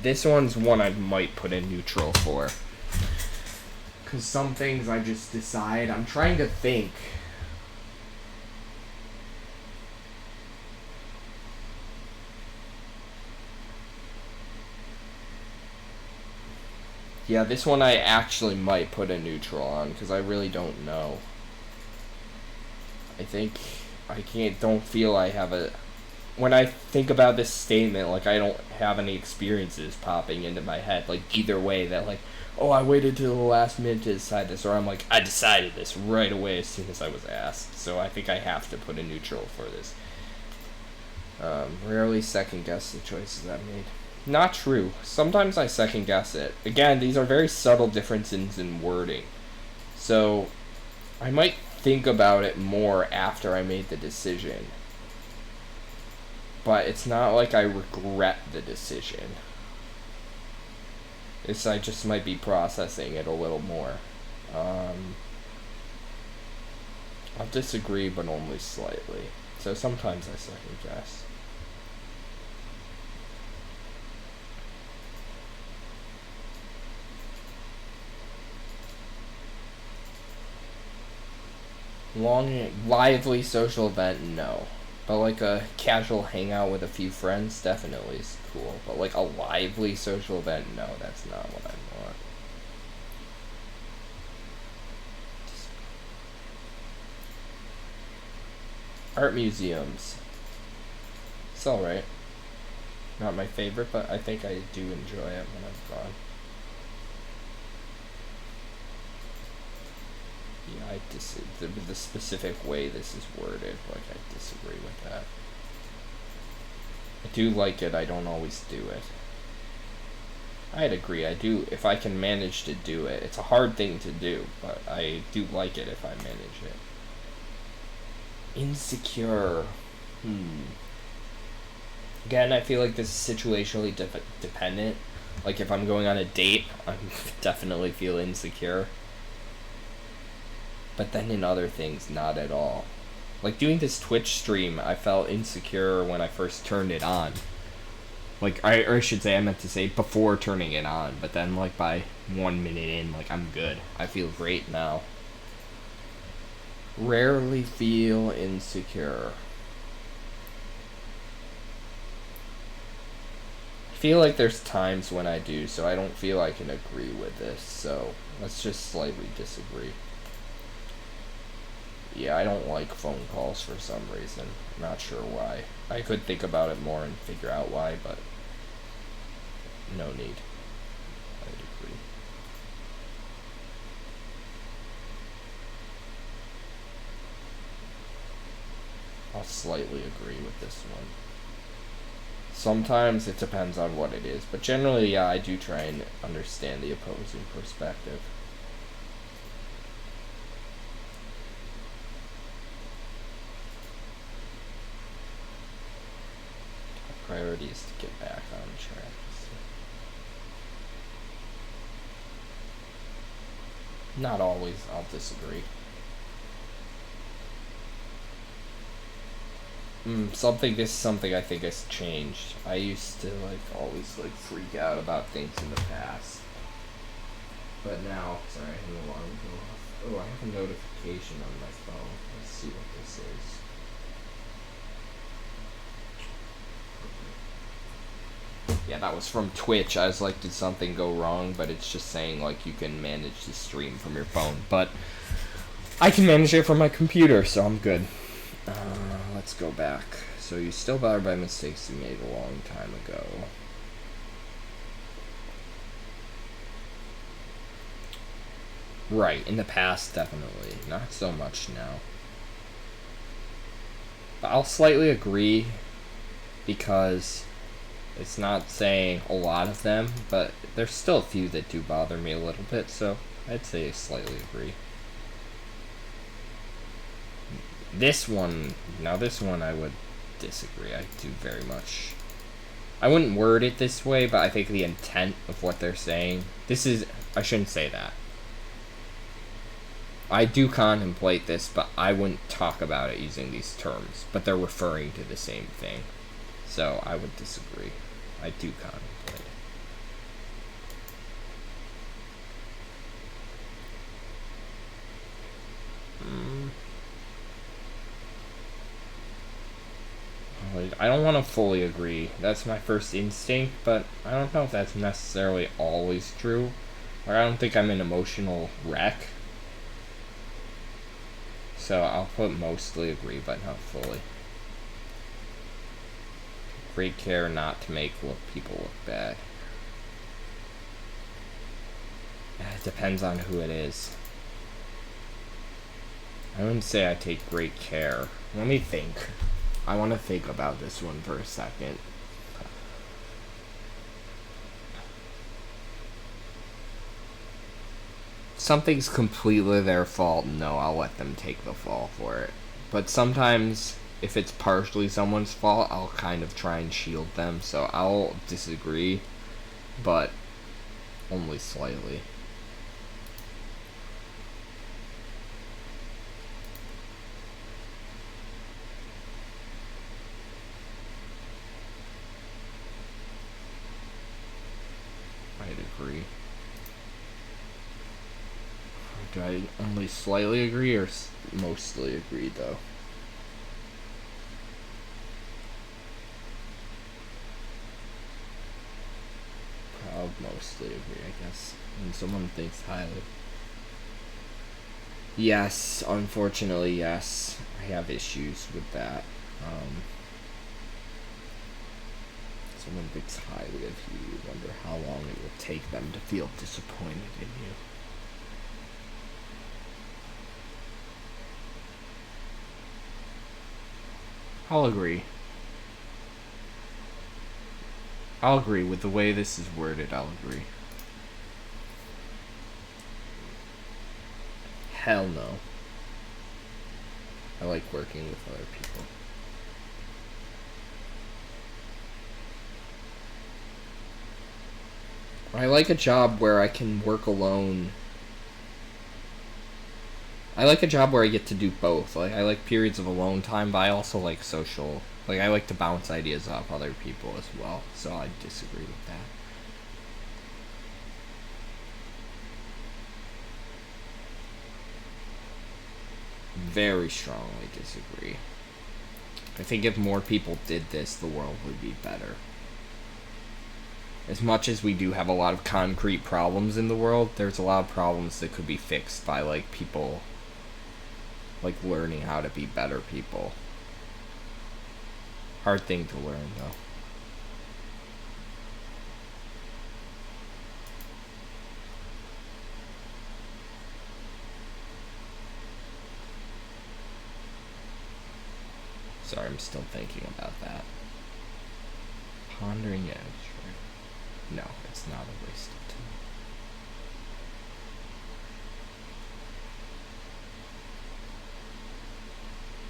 This one's one I might put in neutral for. Because some things I just decide. I'm trying to think. Yeah, this one I actually might put a neutral on because I really don't know. I think I don't feel I have a... When I think about this statement, like, I don't have any experiences popping into my head, like, either way, that, like, oh, I waited till the last minute to decide this, or I'm like, I decided this right away as soon as I was asked. So I think I have to put a neutral for this. Rarely second guess the choices I've made. Not true. Sometimes I second guess it. Again, these are very subtle differences in wording. So I might think about it more after I made the decision. But it's not like I regret the decision. I just might be processing it a little more. I'll disagree, but only slightly. So sometimes I second guess. Lively social event, no. But like a casual hangout with a few friends, definitely is cool. But like a lively social event, no, that's not what I want. Art museums. It's alright. Not my favorite, but I think I do enjoy it when I've gone. Yeah, the specific way this is worded, like, I disagree with that. I do like it, I don't always do it. I'd agree, I do, if I can manage to do it. It's a hard thing to do, but I do like it if I manage it. Insecure. Again, I feel like this is situationally dependent. Like, if I'm going on a date, I definitely feel insecure. But then in other things, not at all. Like, doing this Twitch stream, I felt insecure when I first turned it on. Like, I should say, I meant to say before turning it on. But then, like, by 1 minute in, like, I'm good. I feel great now. Rarely feel insecure. I feel like there's times when I do, so I don't feel I can agree with this. So, let's just slightly disagree. Yeah, I don't like phone calls for some reason. I'm not sure why. I could think about it more and figure out why, but no need. I'd agree. I'll I'll slightly agree with this one. Sometimes it depends on what it is, but generally, yeah, I do try and understand the opposing perspective. My priority is to get back on track. Not always, I'll disagree. This is something I think has changed. I used to always freak out about things in the past. But now, sorry, I had an alarm go off. Oh, I have a notification on my phone. Let's see what this is. Yeah, that was from Twitch. I was like, did something go wrong? But it's just saying you can manage the stream from your phone. But I can manage it from my computer, so I'm good. Let's go back. So you're still bothered by mistakes you made a long time ago. Right, in the past, definitely. Not so much now. But I'll slightly agree, because it's not saying a lot of them, but there's still a few that do bother me a little bit, so I'd say I slightly agree. This one I would disagree. I do very much. I wouldn't word it this way, but I think the intent of what they're saying, I shouldn't say that. I do contemplate this, but I wouldn't talk about it using these terms, but they're referring to the same thing. So I would disagree. I do contemplate it. I don't want to fully agree. That's my first instinct, but I don't know if that's necessarily always true. I don't think I'm an emotional wreck. So I'll put mostly agree, but not fully. Great care not to make people look bad. It depends on who it is. I wouldn't say I take great care. Let me think. I want to think about this one for a second. Something's completely their fault, no, I'll let them take the fall for it. But sometimes, if it's partially someone's fault, I'll kind of try and shield them, so I'll disagree, but only slightly. I'd agree. Do I only slightly agree or mostly agree, though? I'll mostly agree, I guess. When someone thinks highly. Yes, unfortunately, yes. I have issues with that. Someone thinks highly of you, you wonder how long it will take them to feel disappointed in you. I'll agree. I'll agree with the way this is worded, I'll agree. Hell no. I like working with other people. I like a job where I can work alone. I like a job where I get to do both. I like periods of alone time, but I also like social. I like to bounce ideas off other people as well. So I disagree with that. Very strongly disagree. I think if more people did this, the world would be better. As much as we do have a lot of concrete problems in the world, there's a lot of problems that could be fixed by people learning how to be better people. Hard thing to learn, though. Sorry, I'm still thinking about that. Pondering it. No, it's not a waste of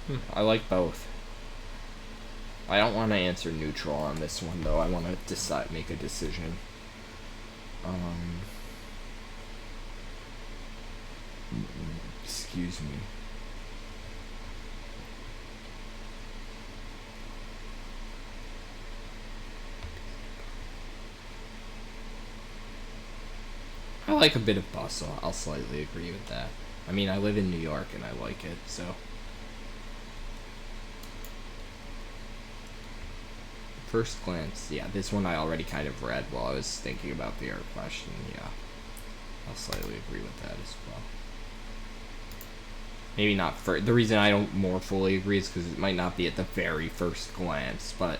time. I like both. I don't want to answer neutral on this one though. I want to make a decision. Excuse me. I like a bit of bustle. I'll slightly agree with that. I mean, I live in New York and I like it, so. First glance, yeah, this one I already kind of read while I was thinking about the art question, yeah. I'll slightly agree with that as well. Maybe not for the reason I don't more fully agree is because it might not be at the very first glance, but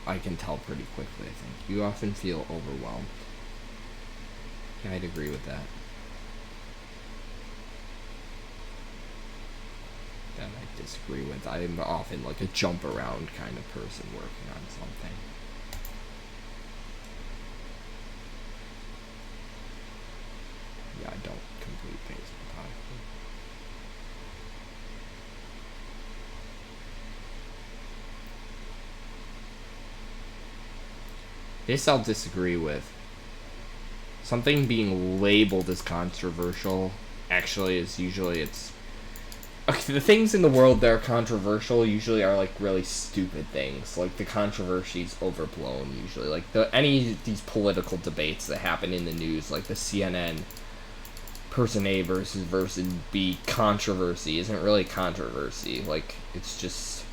I can tell pretty quickly, I think. You often feel overwhelmed. Yeah, I'd agree with that. That I disagree with. I'm often like a jump around kind of person working on something. Yeah, I don't complete things methodically. This I'll disagree with. Something being labeled as controversial actually is usually okay, the things in the world that are controversial usually are like really stupid things. Like the controversy's overblown usually. Like any of these political debates that happen in the news, like the CNN person A versus person B controversy isn't really controversy. Like it's just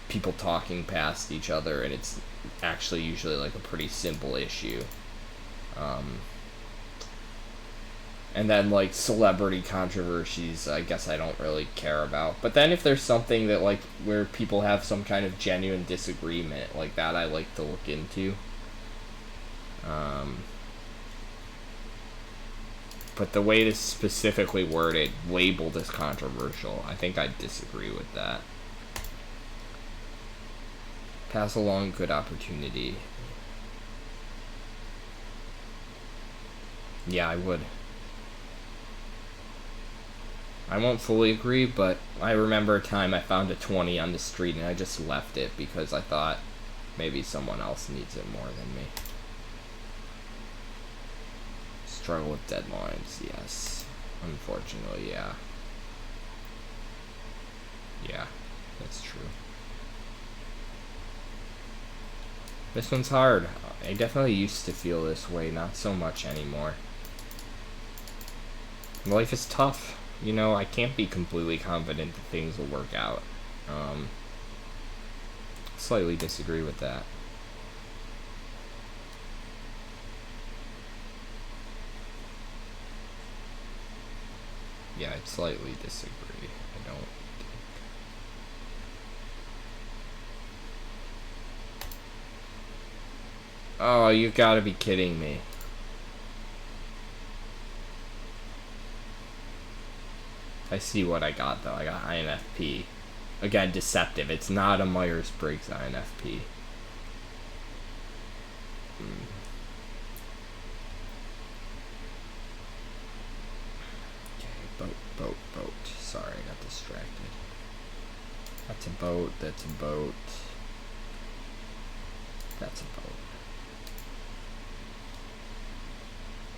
people talking past each other, and it's actually usually like a pretty simple issue. And then, like, celebrity controversies, I guess I don't really care about. But then if there's something that, like, where people have some kind of genuine disagreement, like that I like to look into. But the way this specifically worded, labeled as controversial, I think I disagree with that. Pass along good opportunity. Yeah, I would. I won't fully agree, but I remember a time I found a 20 on the street and I just left it because I thought maybe someone else needs it more than me. Struggle with deadlines, yes. Unfortunately, yeah. Yeah, that's true. This one's hard. I definitely used to feel this way, not so much anymore. Life is tough. You know, I can't be completely confident that things will work out. Slightly disagree with that. Yeah, I'd slightly disagree. I don't. Oh, you gotta be kidding me. I see what I got, though. I got INFP. Again, deceptive. It's not a Myers-Briggs INFP. Okay, boat. Sorry, I got distracted. That's a boat, that's a boat. That's a boat.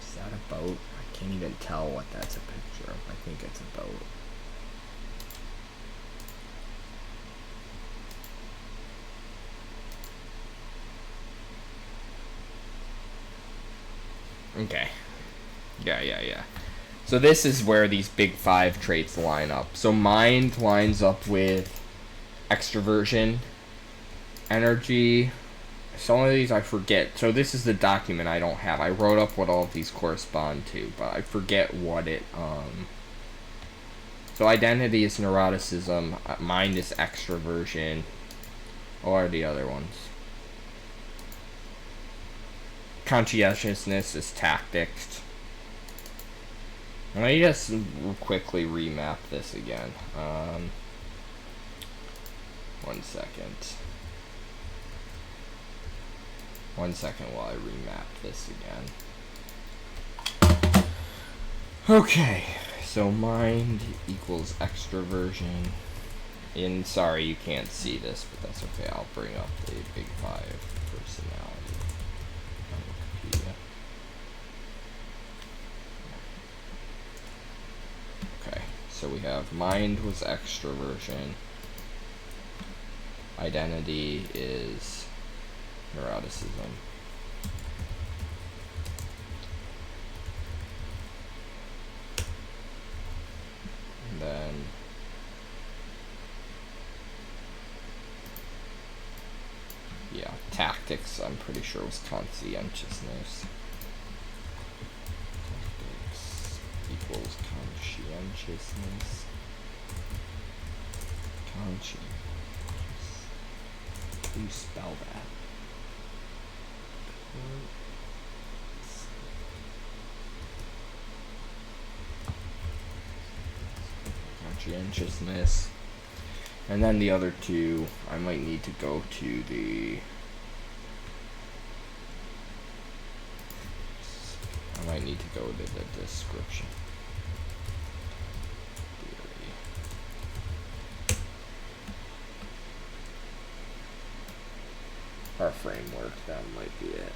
Is that a boat? I can't even tell what that's a picture of. I think it's a boat. Okay. Yeah. So this is where these big 5 traits line up. So mind lines up with extroversion, energy. Some of these I forget. So this is the document I don't have. I wrote up what all of these correspond to, but I forget what it, So identity is neuroticism, mind is extroversion. What are the other ones? Conscientiousness is tactics. Let me just quickly remap this again. 1 second. 1 second while I remap this again. Okay, so mind equals extroversion. And sorry you can't see this, but that's okay. I'll bring up the Big 5 personality on Wikipedia. Okay, so we have mind was extroversion. Identity is neuroticism. And then yeah, tactics I'm pretty sure was conscientiousness. Tactics equals conscientiousness. Conscientious. How do you spell that? Conscientiousness. And then the other two, I might need to go to the... I might need to go to the description. Theory. Our framework, that might be it.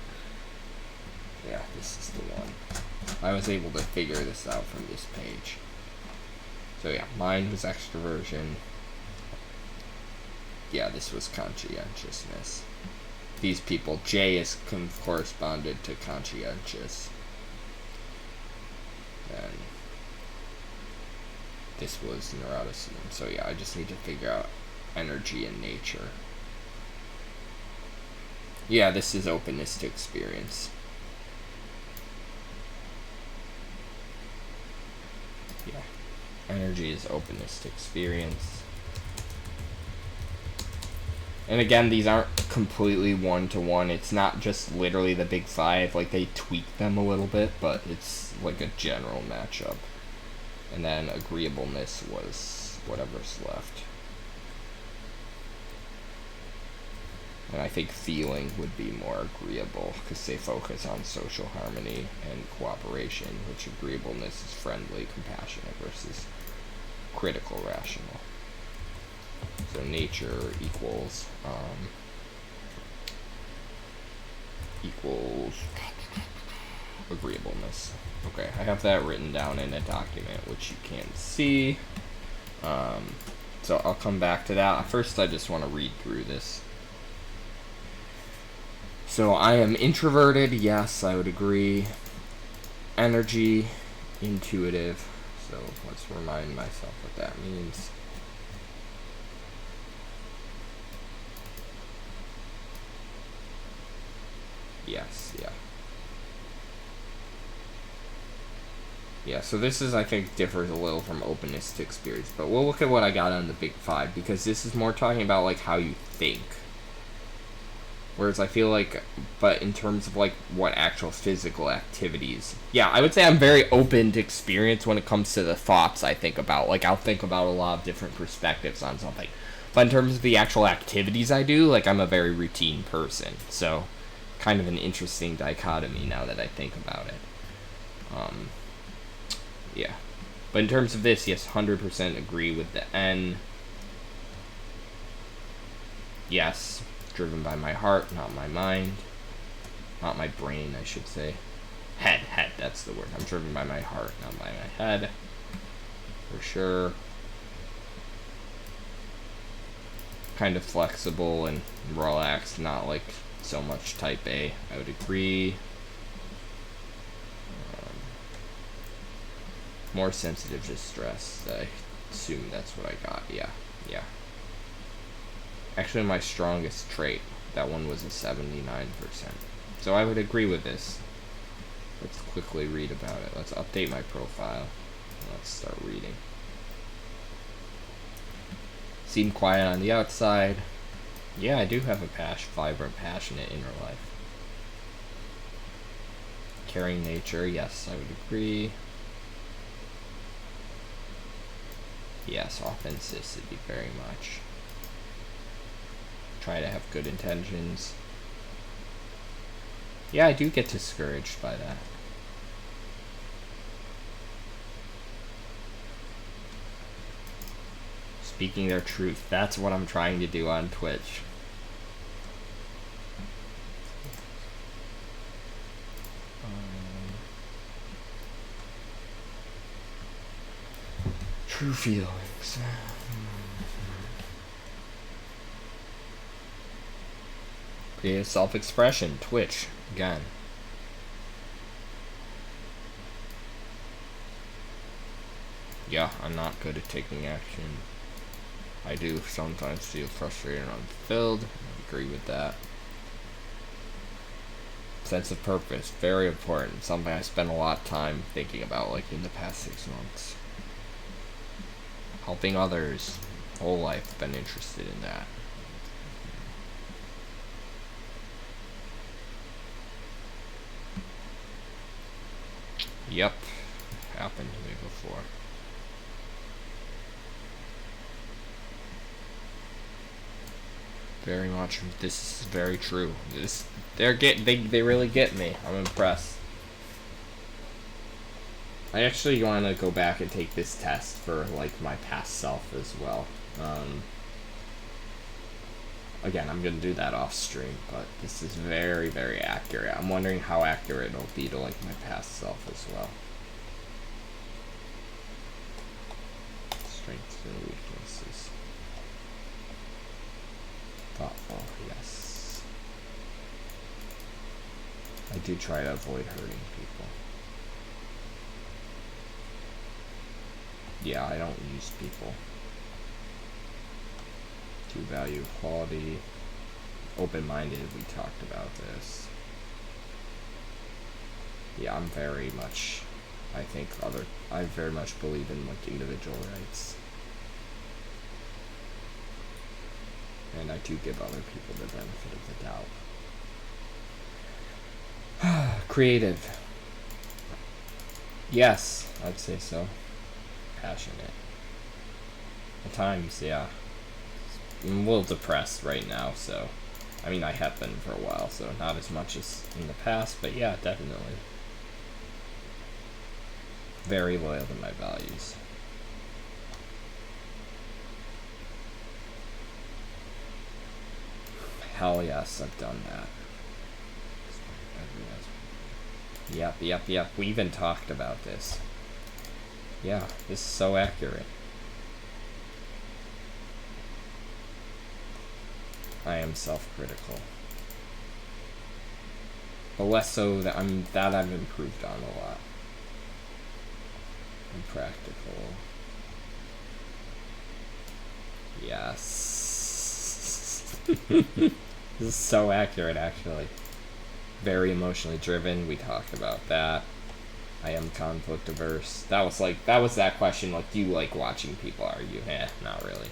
Yeah, this is the one. I was able to figure this out from this page. So yeah, mind was extroversion. Yeah, this was conscientiousness. These people, J is corresponded to conscientious. And this was neuroticism. So yeah, I just need to figure out energy and nature. Yeah, this is openness to experience. Yeah. Energy is openness to experience. And again, these aren't completely one-to-one. It's not just literally the Big 5. Like, they tweak them a little bit, but it's like a general matchup. And then agreeableness was whatever's left. And I think feeling would be more agreeable, because they focus on social harmony and cooperation, which agreeableness is friendly, compassionate, versus critical, rational. So nature equals agreeableness. Okay, I have that written down in a document, which you can't see. So I'll come back to that. First, I just want to read through this. So I am introverted. Yes, I would agree. Energy, intuitive. So let's remind myself what that means. Yes, yeah. Yeah, so this is, I think, differs a little from openness to experience. But we'll look at what I got on the Big 5, because this is more talking about, like, how you think. Whereas I feel like, but in terms of, like, what actual physical activities. Yeah, I would say I'm very open to experience when it comes to the thoughts I think about. Like, I'll think about a lot of different perspectives on something. But in terms of the actual activities I do, like, I'm a very routine person. So, kind of an interesting dichotomy now that I think about it. Yeah. But in terms of this, yes, 100% agree with the N. Yes. Driven by my heart, not my mind. Not my brain, I should say. Head, that's the word. I'm driven by my heart, not by my head. For sure. Kind of flexible and relaxed, not like so much type A. I would agree. More sensitive to stress. I assume that's what I got. Yeah. Actually, my strongest trait, that one was a 79%. So I would agree with this. Let's quickly read about it. Let's update my profile. Let's start reading. Seem quiet on the outside. Yeah, I do have a vibrant, passionate inner life. Caring nature, yes, I would agree. Yes, authenticity, very much. try to have good intentions. Yeah, I do get discouraged by that. Speaking their truth. That's what I'm trying to do on Twitch. True feelings. Creative self-expression. Twitch. Again. Yeah, I'm not good at taking action. I do sometimes feel frustrated and unfulfilled. I agree with that. Sense of purpose, very important. Something I spent a lot of time thinking about, like in the past 6 months. Helping others. Whole life been interested in that. Yep. Happened to me before. Very much. This is very true. They really get me. I'm impressed. I actually want to go back and take this test for like my past self as well. Again, I'm gonna do that off stream, but this is very, very accurate. I'm wondering how accurate it'll be to like my past self as well. Strengths and weaknesses. Thoughtful, yes. I do try to avoid hurting people. Yeah, I don't use people. Do value quality. Open-minded, we talked about this. Yeah, I'm very much, I very much believe in like individual rights. And I do give other people the benefit of the doubt. Creative. Yes, I'd say so. Passionate. At times, yeah. I'm a little depressed right now, so. I mean, I have been for a while, so not as much as in the past, but yeah, definitely. Very loyal to my values. Hell yes, I've done that. Yep. We even talked about this. Yeah, this is so accurate. I am self-critical. But less so that I've improved on a lot. I'm practical. Yes. This is so accurate, actually. Very emotionally driven. We talked about that. I am conflict averse. That was that question. Like, do you like watching people argue? Not really.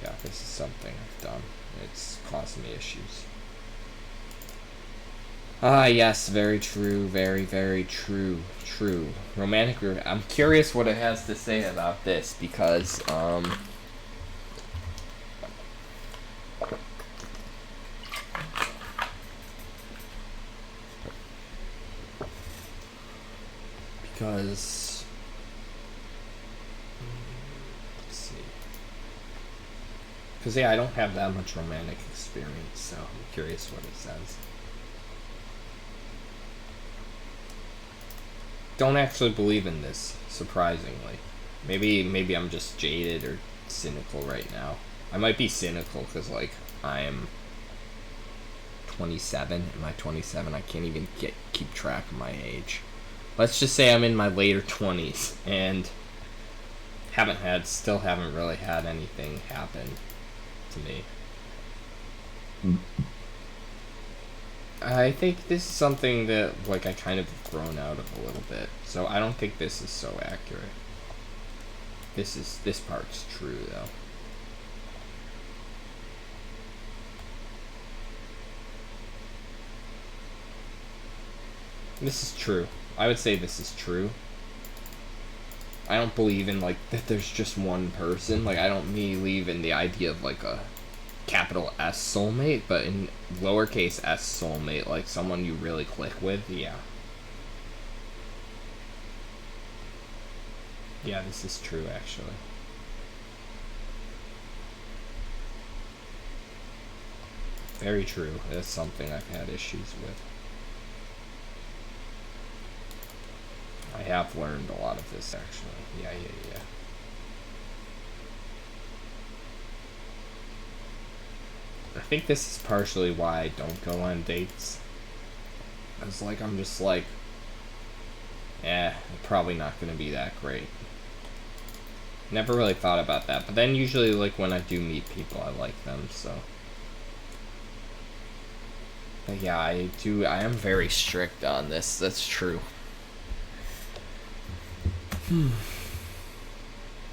Yeah, this is something I've done. It's caused me issues. Yes, very true. Very, very true. True. Romantic. I'm curious what it has to say about this because, let's see. Because, yeah, I don't have that much romantic experience, so I'm curious what it says. Don't actually believe in this, surprisingly. Maybe I'm just jaded or cynical right now. I might be cynical because, like, I'm 27. Am I 27? I can't even keep track of my age. Let's just say I'm in my later 20s and still haven't really had anything happen to me. I think this is something that, like, I kind of have grown out of a little bit. So I don't think this is so accurate. This part's true, though. This is true. I would say this is true. I don't believe in, like, that there's just one person. Like, I don't believe in the idea of, like, a capital S soulmate, but in lowercase s soulmate, like someone you really click with, yeah. Yeah, this is true, actually. Very true. That's something I've had issues with. I have learned a lot of this, actually. Yeah. I think this is partially why I don't go on dates. It's like, I'm just like, probably not gonna be that great. Never really thought about that, but then usually, like, when I do meet people, I like them, so. But yeah, I am very strict on this, that's true.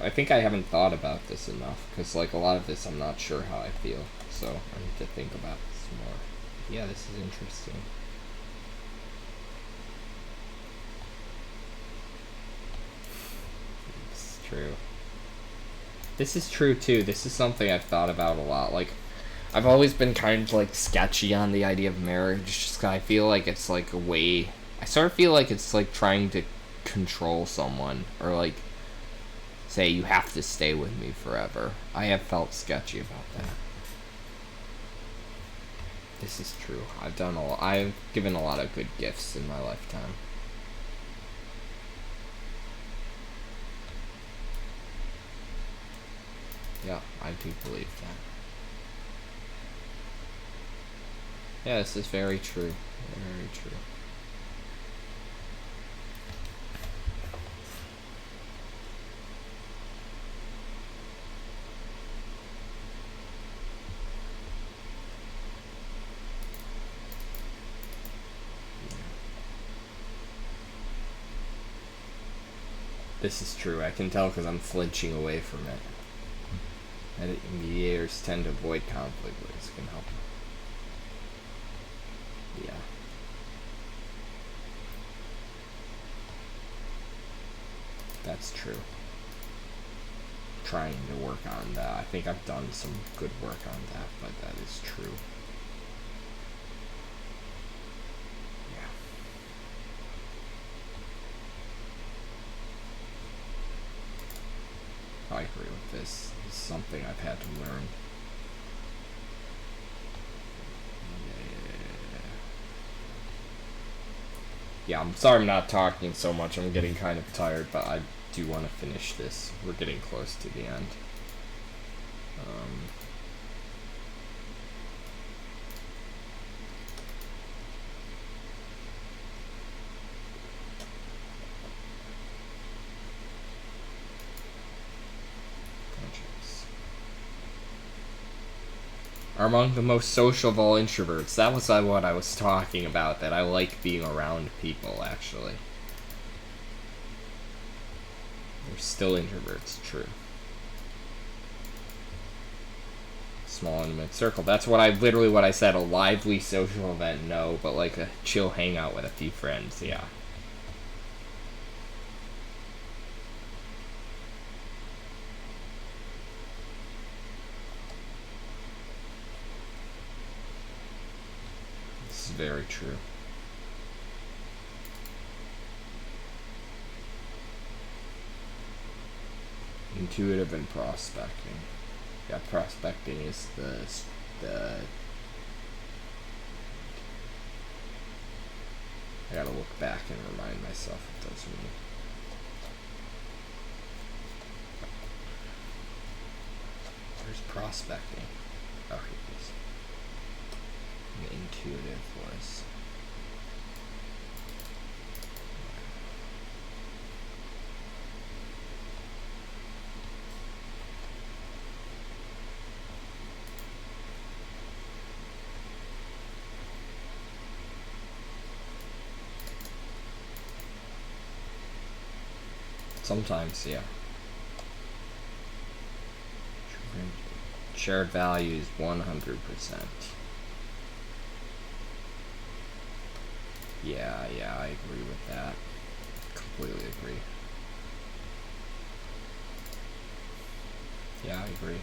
I think I haven't thought about this enough, because, like, a lot of this I'm not sure how I feel, so I need to think about this more. Yeah, this is interesting. It's true. This is true, too. This is something I've thought about a lot. Like, I've always been kind of, like, sketchy on the idea of marriage, just 'cause I feel like it's, like, a way... I sort of feel like it's, like, trying to control someone, or, like, say, you have to stay with me forever. I have felt sketchy about that. This is true. I've given a lot of good gifts in my lifetime. Yeah, I do believe that. Yeah, this is very true. Very true. This is true. I can tell because I'm flinching away from it. Mediators tend to avoid conflict, but this can help. Yeah. That's true. Trying to work on that. I think I've done some good work on that, but that is true. I agree with this. It's something I've had to learn. Yeah, I'm sorry I'm not talking so much. I'm getting kind of tired, but I do want to finish this. We're getting close to the end. Are among the most social of all introverts. That was what I was talking about, that I like being around people, actually. They're still introverts, true. Small intimate circle. That's what I said. A lively social event, no, but like a chill hangout with a few friends, yeah. Very true. Intuitive and prospecting. Yeah, prospecting is the I gotta look back and remind myself what those mean. Where's prospecting? Oh, here it is. Intuitive was. Sometimes, yeah. Shared values, 100%. Yeah, I agree with that. Completely agree. Yeah, I agree.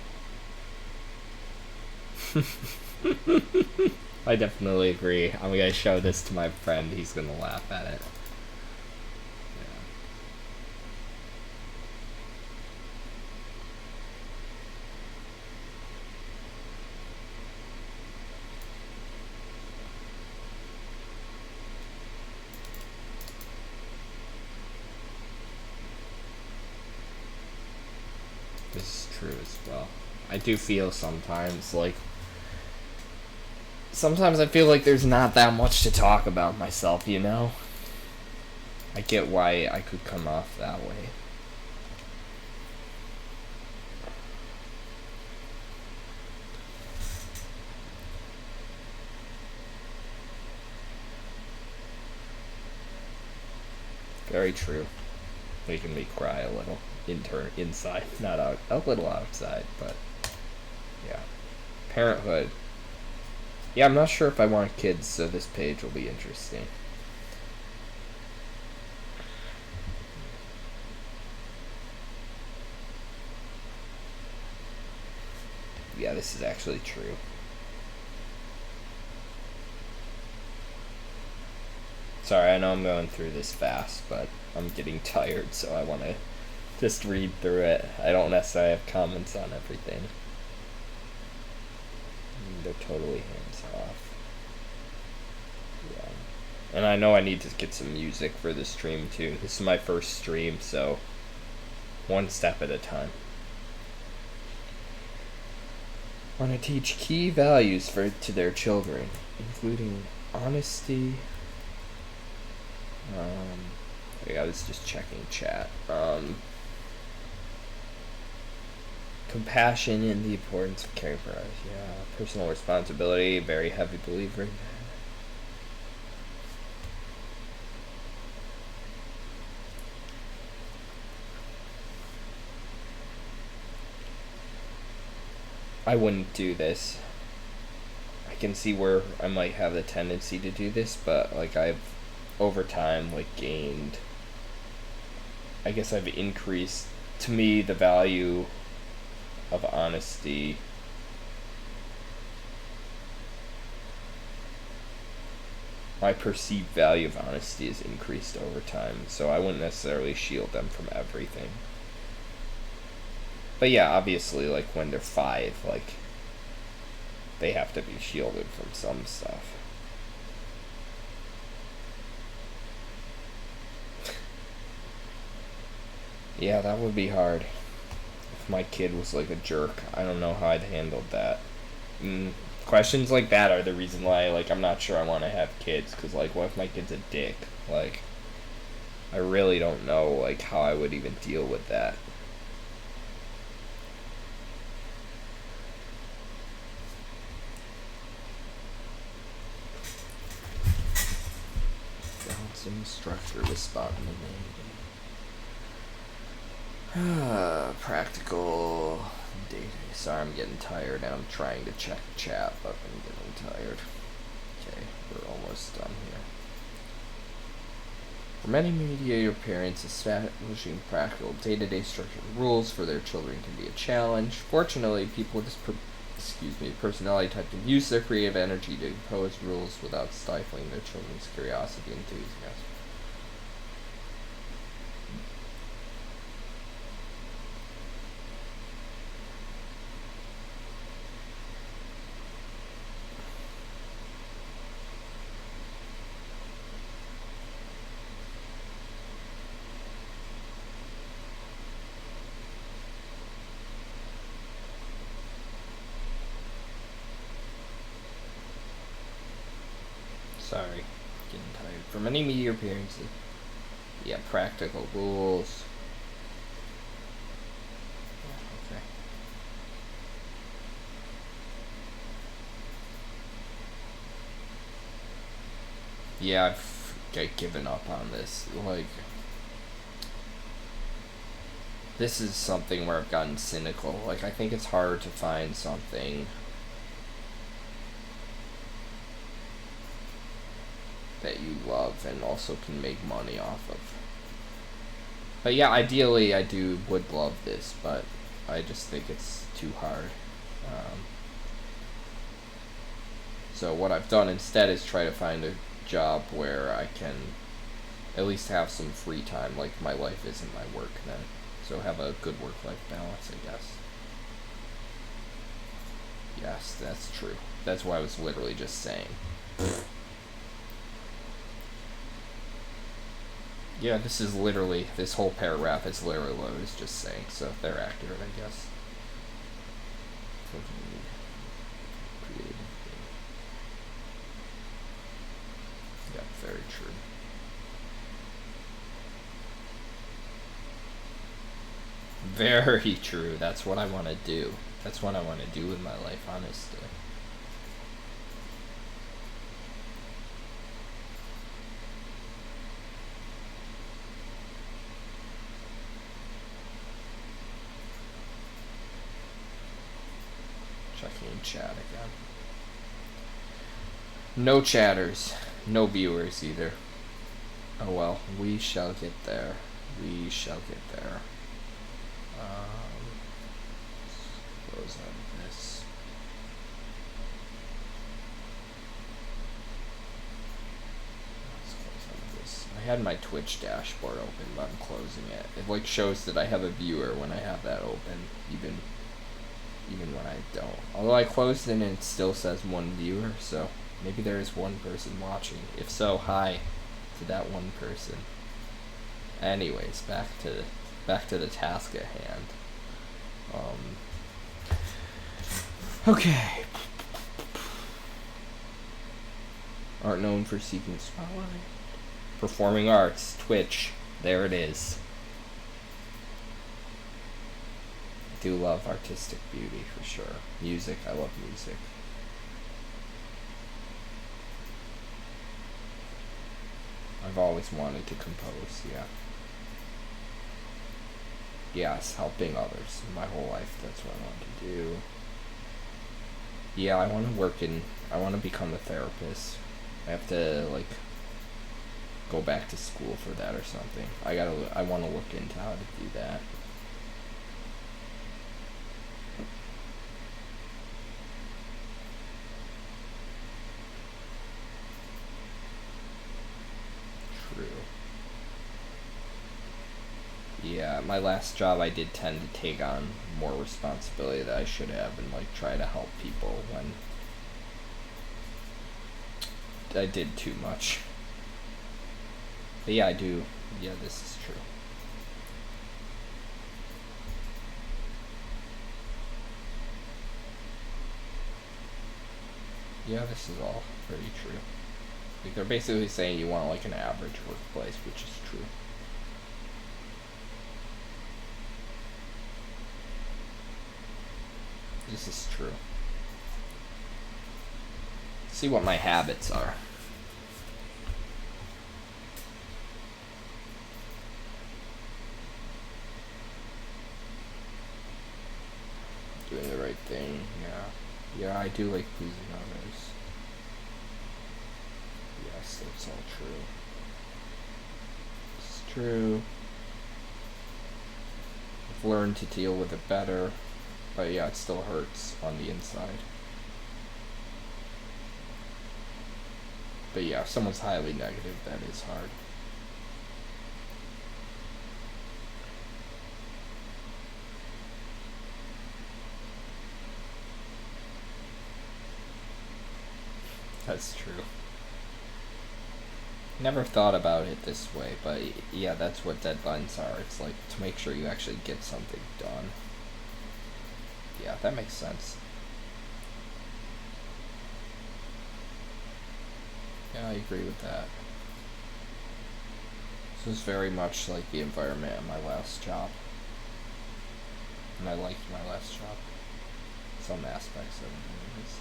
I definitely agree. I'm gonna show this to my friend. He's gonna laugh at it. Yeah. This is true as well. I do feel sometimes I feel like there's not that much to talk about myself, you know? I get why I could come off that way. Very true. Making me cry a little. Inside, not out, a little outside, but yeah. Parenthood. Yeah, I'm not sure if I want kids, so this page will be interesting. Yeah, this is actually true. Sorry, I know I'm going through this fast, but I'm getting tired, so I want to just read through it. I don't necessarily have comments on everything. They're totally hands off. Yeah. And I know I need to get some music for the stream too. This is my first stream, so one step at a time. I want to teach key values to their children, including honesty. I was just checking chat. Compassion and the importance of caring for others. Yeah, personal responsibility. Very heavy believer. I wouldn't do this. I can see where I might have the tendency to do this, but like I've over time gained, I guess I've increased, to me, the value of honesty. My perceived value of honesty has increased over time, so I wouldn't necessarily shield them from everything. But yeah, obviously, when they're 5, they have to be shielded from some stuff. Yeah, that would be hard. If my kid was a jerk, I don't know how I'd handled that. Questions like that are the reason why, I'm not sure I want to have kids, because, what if my kid's a dick? I really don't know, how I would even deal with that. Instructor responding. Practical data. Sorry, I'm getting tired and I'm trying to check chat, but I'm getting tired. Okay, we're almost done here. For many mediator parents, establishing practical day-to-day structured rules for their children can be a challenge. Fortunately, people with this personality type can use their creative energy to impose rules without stifling their children's curiosity and enthusiasm. Sorry, getting tired. For many media appearances, yeah, practical rules. Okay. Yeah, I've given up on this. This is something where I've gotten cynical. I think it's hard to find something that you love and also can make money off of. But yeah, ideally I would love this, but I just think it's too hard. So what I've done instead is try to find a job where I can at least have some free time, like my life isn't my work then. So have a good work-life balance, I guess. Yes, that's true. That's what I was literally just saying. Yeah, this whole paragraph is literally what I was just saying, so they're accurate, I guess. Yeah, very true. Very true. That's what I want to do. That's what I want to do with my life, honestly. Checking chat again. No chatters. No viewers either. Oh well, we shall get there. We shall get there. Close out of this. Let's close out of this. I had my Twitch dashboard open, but I'm closing it. It like shows that I have a viewer when I have that open, even when I don't. Although I closed it and it still says one viewer, so maybe there is one person watching. If so, hi to that one person. Anyways, back to the task at hand. Okay. Art known for seeking spotlight. Performing arts, Twitch. There it is. I do love artistic beauty for sure. Music, I love music. I've always wanted to compose, yeah. Yes, helping others. My whole life, that's what I want to do. Yeah, I want to become a therapist. I have to, like, go back to school for that or something. I want to look into how to do that. True. Yeah, my last job I did tend to take on more responsibility that I should have and like try to help people when I did too much. But yeah, I do. Yeah, this is true. Yeah, this is all pretty true. Like they're basically saying you want like an average workplace, which is true. This is true. See what my habits are. Doing the right thing, yeah. Yeah, I do like pleasing others. Yes, that's all true. It's true. I've learned to deal with it better. But yeah, it still hurts on the inside. But yeah, if someone's highly negative, that is hard. That's true. Never thought about it this way, but yeah, that's what deadlines are. It's like to make sure you actually get something done. Yeah, that makes sense. Yeah, I agree with that. This was very much like the environment at my last job. And I liked my last job. Some aspects of it, anyways.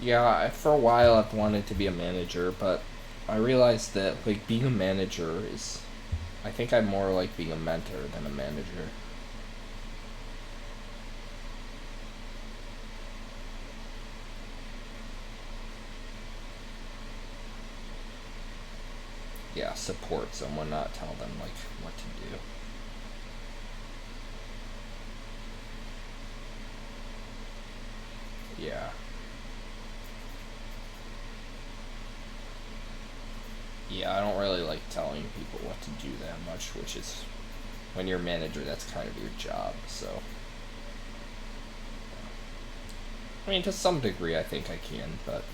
Yeah, for a while I've wanted to be a manager, but I realized that like being a manager is, I think I more like being a mentor than a manager. Yeah, support someone, not tell them like what to do. Yeah. Yeah, I don't really like telling people what to do that much, which is, when you're a manager, that's kind of your job, so. I mean, to some degree, I think I can, but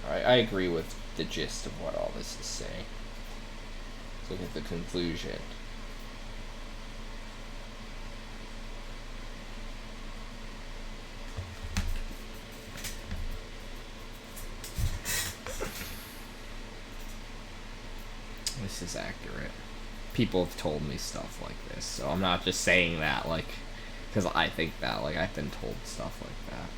I agree with the gist of what all this is saying. Let's look at the conclusion. This is accurate. People have told me stuff like this, so I'm not just saying that, like, because I think that, like, I've been told stuff like that.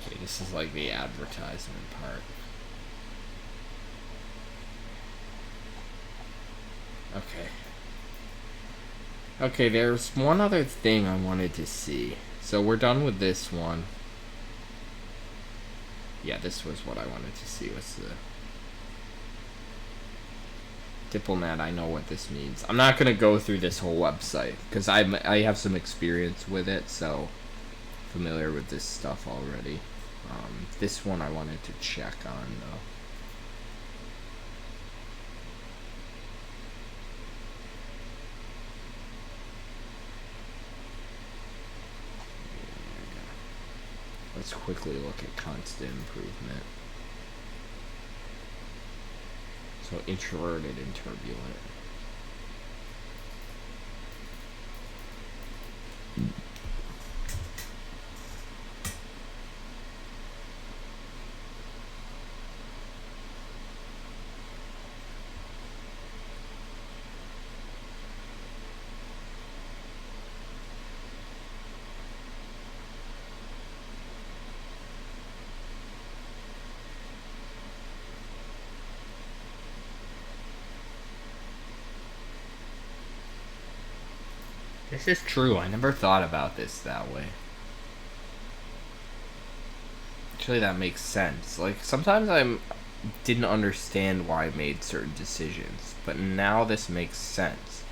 Okay, this is like the advertisement part. Okay. Okay, there's one other thing I wanted to see. So we're done with this one. Yeah, this was what I wanted to see, was the diplomat. I know what this means. I'm not gonna go through this whole website because I have some experience with it, so familiar with this stuff already. This one I wanted to check on though. Let's quickly look at constant improvement. So introverted and turbulent. This is true. I never thought about this that way. Actually, that makes sense. Like, sometimes I didn't understand why I made certain decisions, but now this makes sense.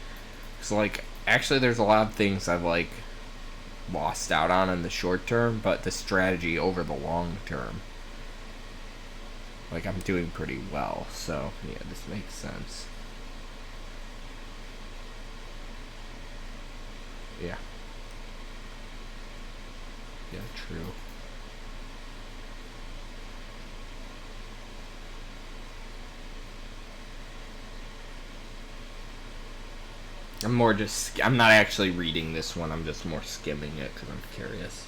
So, like, actually, there's a lot of things I've, like, lost out on in the short term, but the strategy over the long term, like, I'm doing pretty well. So, yeah, this makes sense. Yeah. Yeah, true. I'm not actually reading this one, I'm just more skimming it because I'm curious.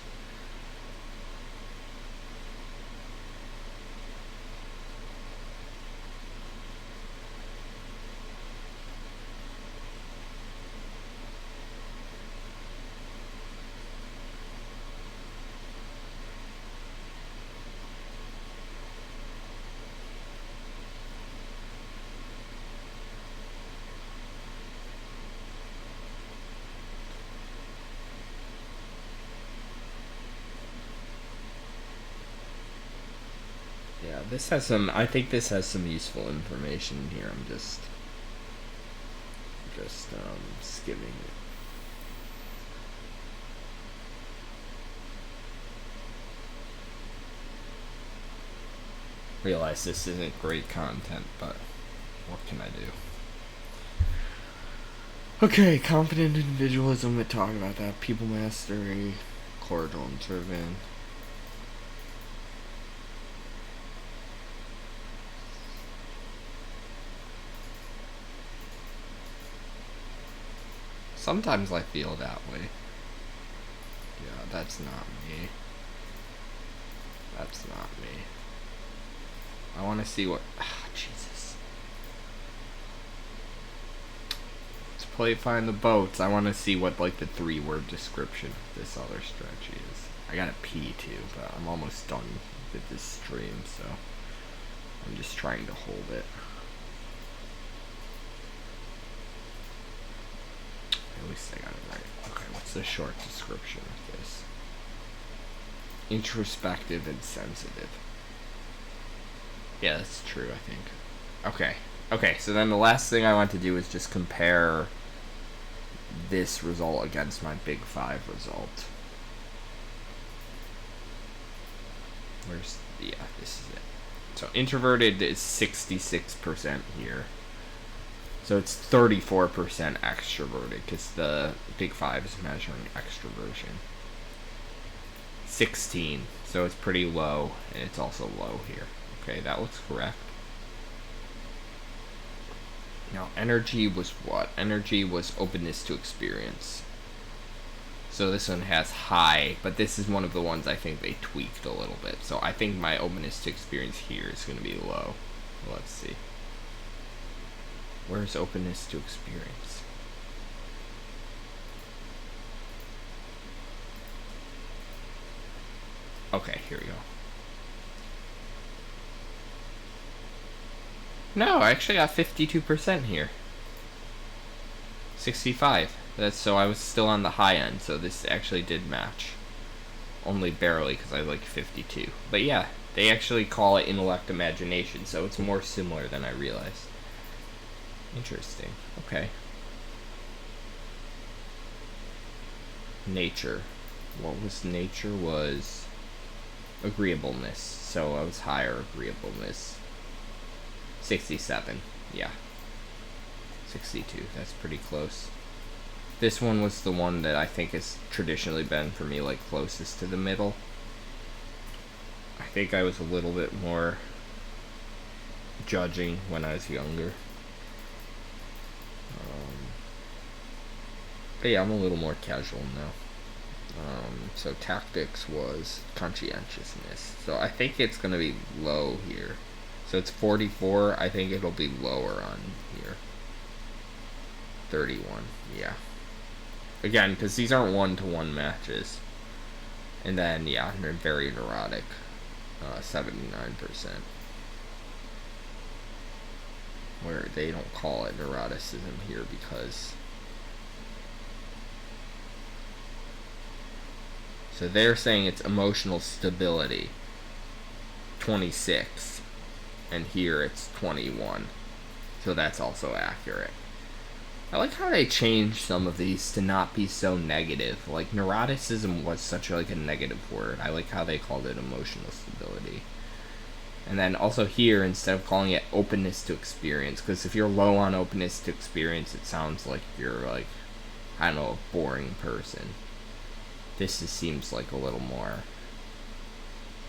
Yeah, this has some. I think this has some useful information here. I'm just skimming it. Realize this isn't great content, but what can I do? Okay, confident individualism, we talked about that. People mastery, cordial and servant. Sometimes I feel that way. Yeah, that's not me. That's not me. I want to see what... Jesus. Let's play Find the Boats. I want to see what, like, the 3-word description of this other stretch is. I gotta pee, too, but I'm almost done with this stream, so... I'm just trying to hold it. At least I got it right. Okay, what's the short description of this? Introspective and sensitive. Yeah, that's true, I think. Okay, so then the last thing I want to do is just compare this result against my Big 5 result. Yeah, this is it. So introverted is 66% here. So it's 34% extroverted, because the Big 5 is measuring extroversion. 16, so it's pretty low, and it's also low here. Okay, that looks correct. Now, energy was what? Energy was openness to experience. So this one has high, but this is one of the ones I think they tweaked a little bit. So I think my openness to experience here is going to be low. Let's see. Where's openness to experience? Okay, here we go. No, I actually got 52% here. 65. So I was still on the high end, so this actually did match. Only barely, because I like 52. But yeah, they actually call it intellect imagination, so it's more similar than I realized. Interesting. Okay. Nature. What was nature? Was agreeableness. So I was higher agreeableness. 67. Yeah. 62. That's pretty close. This one was the one that I think has traditionally been, for me, like, closest to the middle. I think I was a little bit more judging when I was younger. But yeah, I'm a little more casual now. So tactics was conscientiousness. So I think it's going to be low here. So it's 44. I think it'll be lower on here. 31. Yeah. Again, because these aren't one-to-one matches. And then, yeah, they're very neurotic. 79%. Where they don't call it neuroticism here because... So they're saying it's emotional stability. 26. And here it's 21. So that's also accurate. I like how they changed some of these to not be so negative. Like, neuroticism was such a negative word. I like how they called it emotional stability. And then also here, instead of calling it openness to experience, because if you're low on openness to experience, it sounds like you're, like, I don't know, a boring person. This just seems like a little more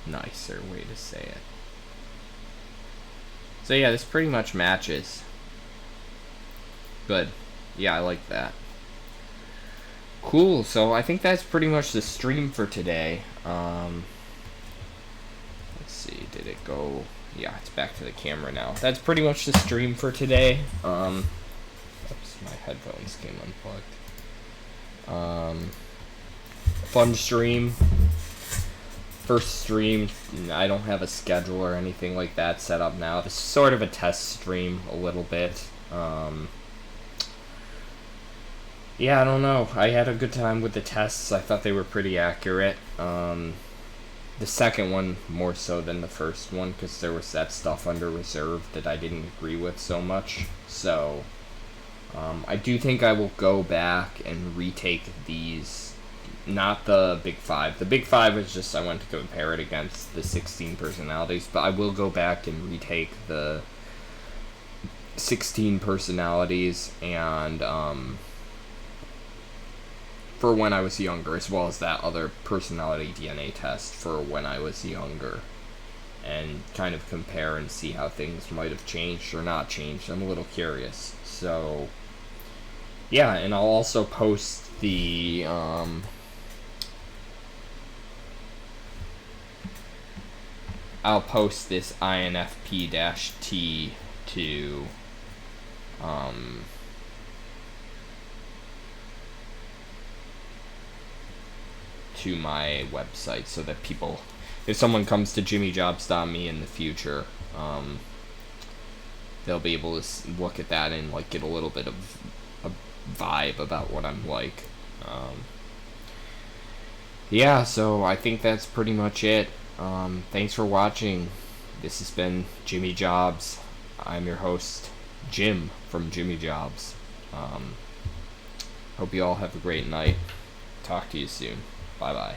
nicer way to say it. So yeah, this pretty much matches. Good. Yeah, I like that. Cool, so I think that's pretty much the stream for today. Let's see, did it go... Yeah, it's back to the camera now. That's pretty much the stream for today. Oops, my headphones came unplugged. Fun stream. First stream. I don't have a schedule or anything like that set up now. This is sort of a test stream a little bit. Yeah, I don't know. I had a good time with the tests. I thought they were pretty accurate. The second one more so than the first one, because there was that stuff under reserve that I didn't agree with so much. So, I do think I will go back and retake these not the big five. The big five was just I went to compare it against the 16 personalities, but I will go back and retake the 16 personalities and for when I was younger, as well as that other personality DNA test for when I was younger, and kind of compare and see how things might have changed or not changed. I'm a little curious. So yeah, and I'll also post the I'll post this INFP-T to to my website so that people, if someone comes to jimmyjobs.me in the future, they'll be able to look at that and like get a little bit of a vibe about what I'm like. Yeah, so I think that's pretty much it. Thanks for watching. This has been Jimmy Jobs. I'm your host, Jim from Jimmy Jobs. Hope you all have a great night. Talk to you soon. Bye bye.